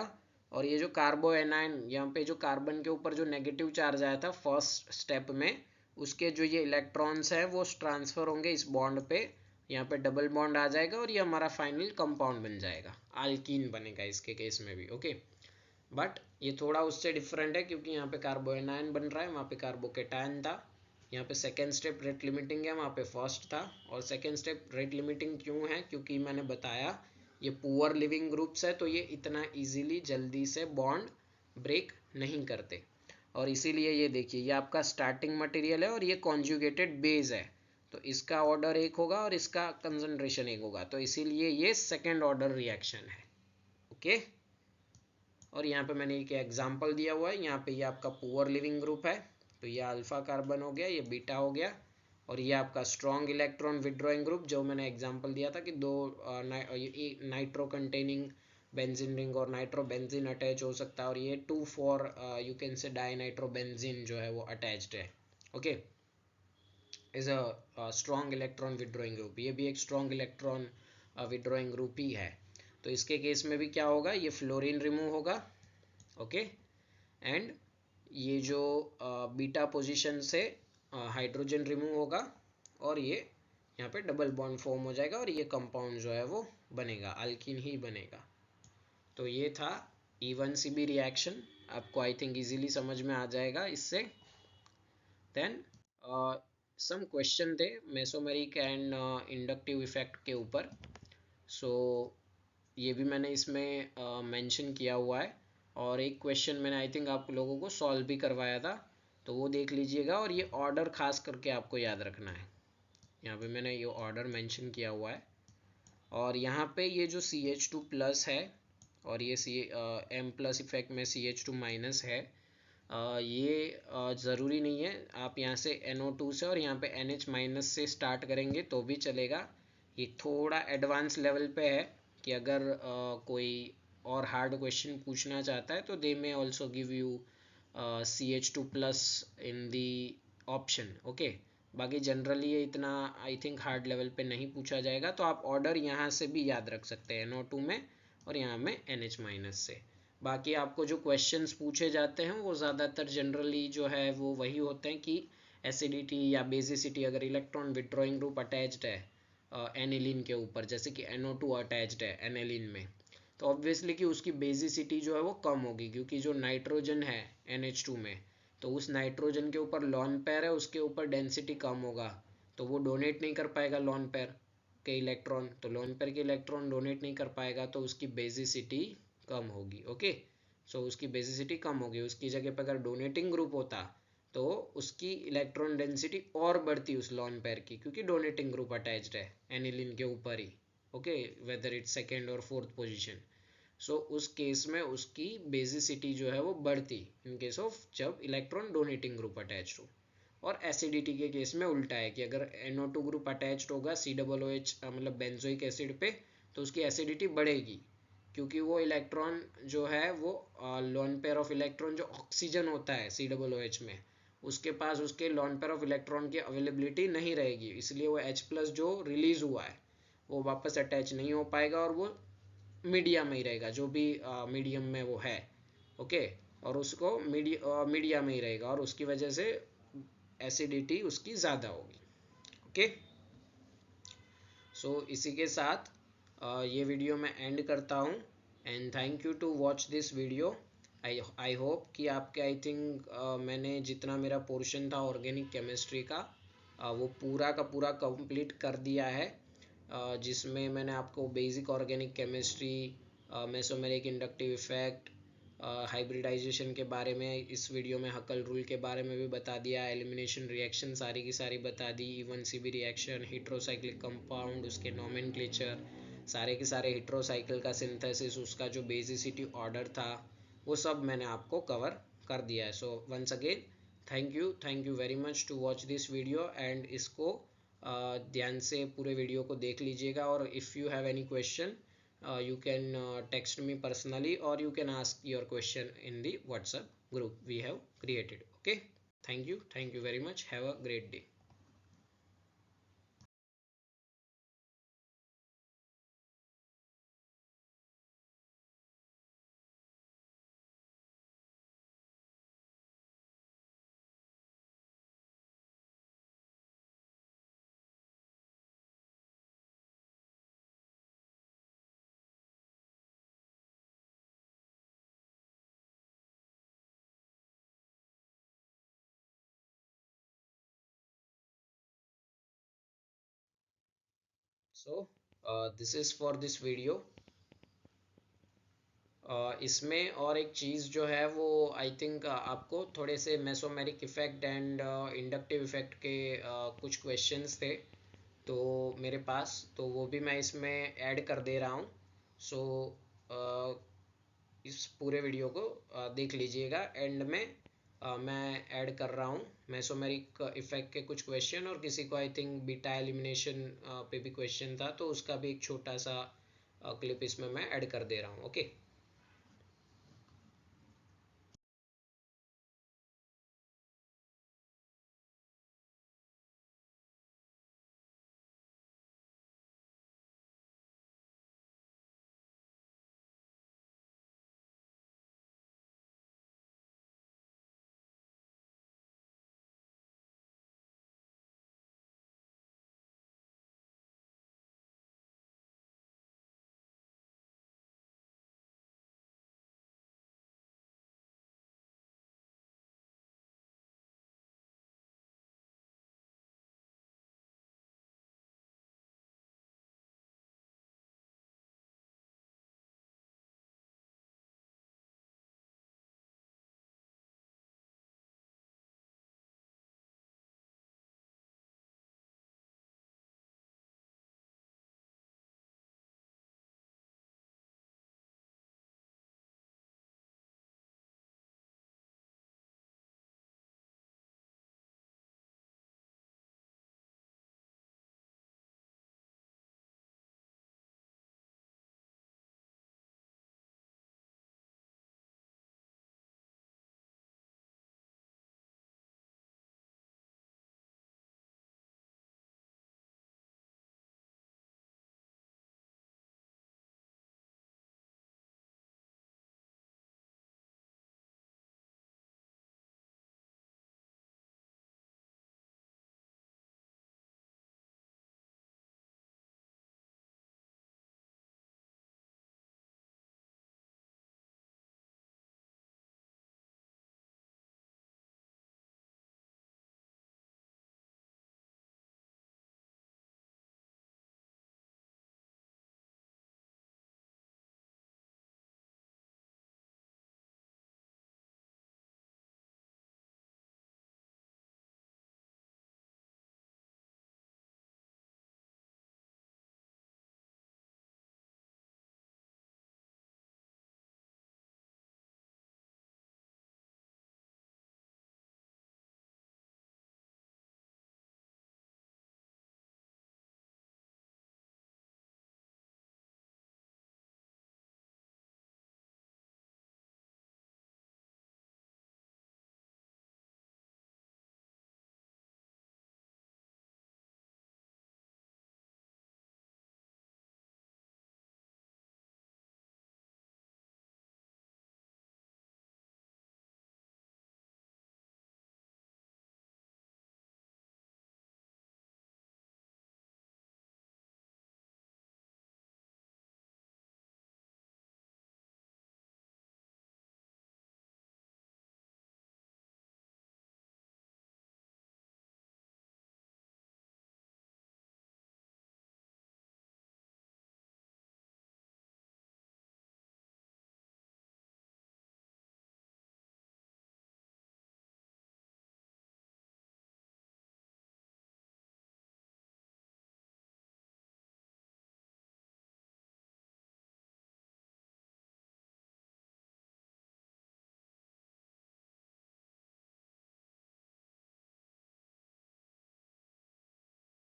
और ये जो कार्बो एनायन, यहाँ पे जो कार्बन के ऊपर जो नेगेटिव चार्ज आया था फर्स्ट स्टेप में, उसके जो ये इलेक्ट्रॉन्स हैं वो ट्रांसफर होंगे इस बॉन्ड पे, यहाँ पे डबल बॉन्ड आ जाएगा और ये हमारा फाइनल कंपाउंड बन जाएगा, अल्कीन बनेगा इसके केस में भी। ओके, बट ये थोड़ा उससे डिफरेंट है क्योंकि यहाँ पे कार्बोएनायन बन रहा है, वहाँ पे कार्बोकेटायन था। यहाँ पे सेकेंड स्टेप रेट लिमिटिंग है, वहाँ पे फर्स्ट था। और सेकेंड स्टेप रेट लिमिटिंग क्यों है, क्योंकि मैंने बताया ये पुअर लिविंग ग्रुप्स है तो ये इतना इजीली जल्दी से बॉन्ड ब्रेक नहीं करते, और इसीलिए ये देखिए ये आपका स्टार्टिंग मटेरियल है और ये कॉन्जुगेटेड बेस है, तो इसका ऑर्डर एक होगा और इसका कंसंट्रेशन एक होगा, तो इसीलिए ये सेकेंड ऑर्डर रिएक्शन है। ओके, और यहाँ पे मैंने एक एग्जांपल दिया हुआ है, यहाँ पे ये आपका पुअर लिविंग ग्रुप है, तो ये अल्फा कार्बन हो गया, ये बीटा हो गया, और ये आपका स्ट्रॉन्ग इलेक्ट्रॉन विड्रॉइंग ग्रुप जो मैंने एग्जांपल दिया था कि दो नाइट्रो कंटेनिंग बेंजीन रिंग और नाइट्रो बेंजीन अटैच हो सकता है, और ये 2,4 you can say di nitro benzene जो है वो अटैच्ड है। Okay, is a strong electron withdrawing group, ये भी एक स्ट्रॉन्ग इलेक्ट्रॉन विड्रॉइंग ग्रुप ही है। तो इसके केस में भी क्या होगा, ये फ्लोरीन रिमूव होगा। ओके, एंड ये जो बीटा पोजीशन से हाइड्रोजन रिमूव होगा और ये यहाँ पे डबल बॉन्ड फॉर्म हो जाएगा और ये कंपाउंड जो है वो बनेगा, अल्कीन ही बनेगा। तो ये था E1CB रिएक्शन, आपको आई थिंक इजीली समझ में आ जाएगा इससे। देन सम क्वेश्चन थे मेसोमेरिक एंड इंडक्टिव इफेक्ट के ऊपर, सो ये भी मैंने इसमें मेंशन किया हुआ है, और एक क्वेश्चन मैंने आई थिंक आप लोगों को सॉल्व भी करवाया था, तो वो देख लीजिएगा, और ये ऑर्डर खास करके आपको याद रखना है। यहाँ पे मैंने ये ऑर्डर मेंशन किया हुआ है, और यहाँ पे ये जो CH2 प्लस है और ये M प्लस इफेक्ट में CH2 माइनस है, ये ज़रूरी नहीं है, आप यहाँ से NO2 से और यहाँ पे NH माइनस से स्टार्ट करेंगे तो भी चलेगा। ये थोड़ा एडवांस लेवल पे है कि अगर कोई और हार्ड क्वेश्चन पूछना चाहता है तो they may also give you CH2 plus in the option. Okay, बाकी जनरली ये इतना आई थिंक हार्ड लेवल पे नहीं पूछा जाएगा, तो आप ऑर्डर यहाँ से भी याद रख सकते हैं, NO2 में और यहाँ में NH माइनस से। बाकी आपको जो क्वेश्चंस पूछे जाते हैं वो ज़्यादातर जनरली जो है वो वही होते हैं कि एसिडिटी या बेसिसिटी, अगर इलेक्ट्रॉन विड्रॉइंग ग्रुप अटैच्ड है एनिलीन के ऊपर, जैसे कि NO2 अटैच्ड है एनिलीन में, तो ऑब्वियसली कि उसकी बेसिसिटी जो है वो कम होगी, क्योंकि जो नाइट्रोजन है NH2 में, तो उस नाइट्रोजन के ऊपर लॉन पेयर है, उसके ऊपर डेंसिटी कम होगा, तो वो डोनेट नहीं कर पाएगा लॉन पेयर के इलेक्ट्रॉन, तो लॉन पेयर के इलेक्ट्रॉन डोनेट नहीं कर पाएगा तो उसकी बेसिसिटी कम होगी। ओके, सो उसकी बेसिसिटी कम होगी, उसकी जगह पर अगर डोनेटिंग ग्रुप होता तो उसकी इलेक्ट्रॉन डेंसिटी और बढ़ती उस लॉन पेयर की, क्योंकि डोनेटिंग ग्रुप अटैच्ड है एनिलीन के ऊपर ही। ओके, वेदर इट्स सेकेंड और फोर्थ पोजीशन, सो उस केस में उसकी बेसिसिटी जो है वो बढ़ती इन केस ऑफ जब इलेक्ट्रॉन डोनेटिंग ग्रुप अटैच्ड हो। और एसिडिटी के केस में उल्टा है कि अगर NO2 ग्रुप अटैच्ड होगा COOH मतलब बेंजोइक एसिड पे, तो उसकी एसिडिटी बढ़ेगी, क्योंकि वो इलेक्ट्रॉन जो है वो लॉन पेयर ऑफ इलेक्ट्रॉन जो ऑक्सीजन होता है COOH में, उसके पास उसके लॉन पेयर ऑफ इलेक्ट्रॉन की अवेलेबिलिटी नहीं रहेगी, इसलिए वो H+ जो रिलीज हुआ है वो वापस अटैच नहीं हो पाएगा और वो मीडिया में ही रहेगा, जो भी मीडियम में वो है। ओके, और उसको मीडिया में ही रहेगा और उसकी वजह से एसिडिटी उसकी ज़्यादा होगी। ओके, सो इसी के साथ ये वीडियो मैं एंड करता हूँ, and thank you to watch this video. I hope कि आपके आई थिंक मैंने जितना मेरा पोर्शन था ऑर्गेनिक केमिस्ट्री का वो पूरा का पूरा कंप्लीट कर दिया है, जिसमें मैंने आपको basic organic chemistry, mesomeric inductive effect, hybridisation के बारे में इस वीडियो में हकल रूल के बारे में भी बता दिया, एलिमिनेशन रिएक्शन सारी की सारी बता दी, E1CB रिएक्शन, हेट्रोसाइक्लिक कंपाउंड, उसके नोमेनक्लेचर, सारे के सारे हेट्रोसाइकिल का सिंथेसिस, उसका जो बेसिसिटी ऑर्डर था वो सब मैंने आपको कवर कर दिया है। So once again thank you very much to watch this video and इसको ध्यान से पूरे वीडियो को देख लीजिएगा और if you have any question you can text me personally or you can ask your question in the WhatsApp group we have created. Okay, thank you very much, have a great day. So this is for this video. इसमें और एक चीज़ जो है वो आई थिंक आपको थोड़े से mesomeric effect and inductive effect के कुछ क्वेश्चंस थे तो मेरे पास, तो वो भी मैं इसमें ऐड कर दे रहा हूँ. सो इस पूरे वीडियो को देख लीजिएगा. एंड में मैं ऐड कर रहा हूँ मेसोमेरिक इफ़ेक्ट के कुछ क्वेश्चन और किसी को आई थिंक बीटा एलिमिनेशन पे भी क्वेश्चन था तो उसका भी एक छोटा सा क्लिप इसमें मैं ऐड कर दे रहा हूँ. ओके.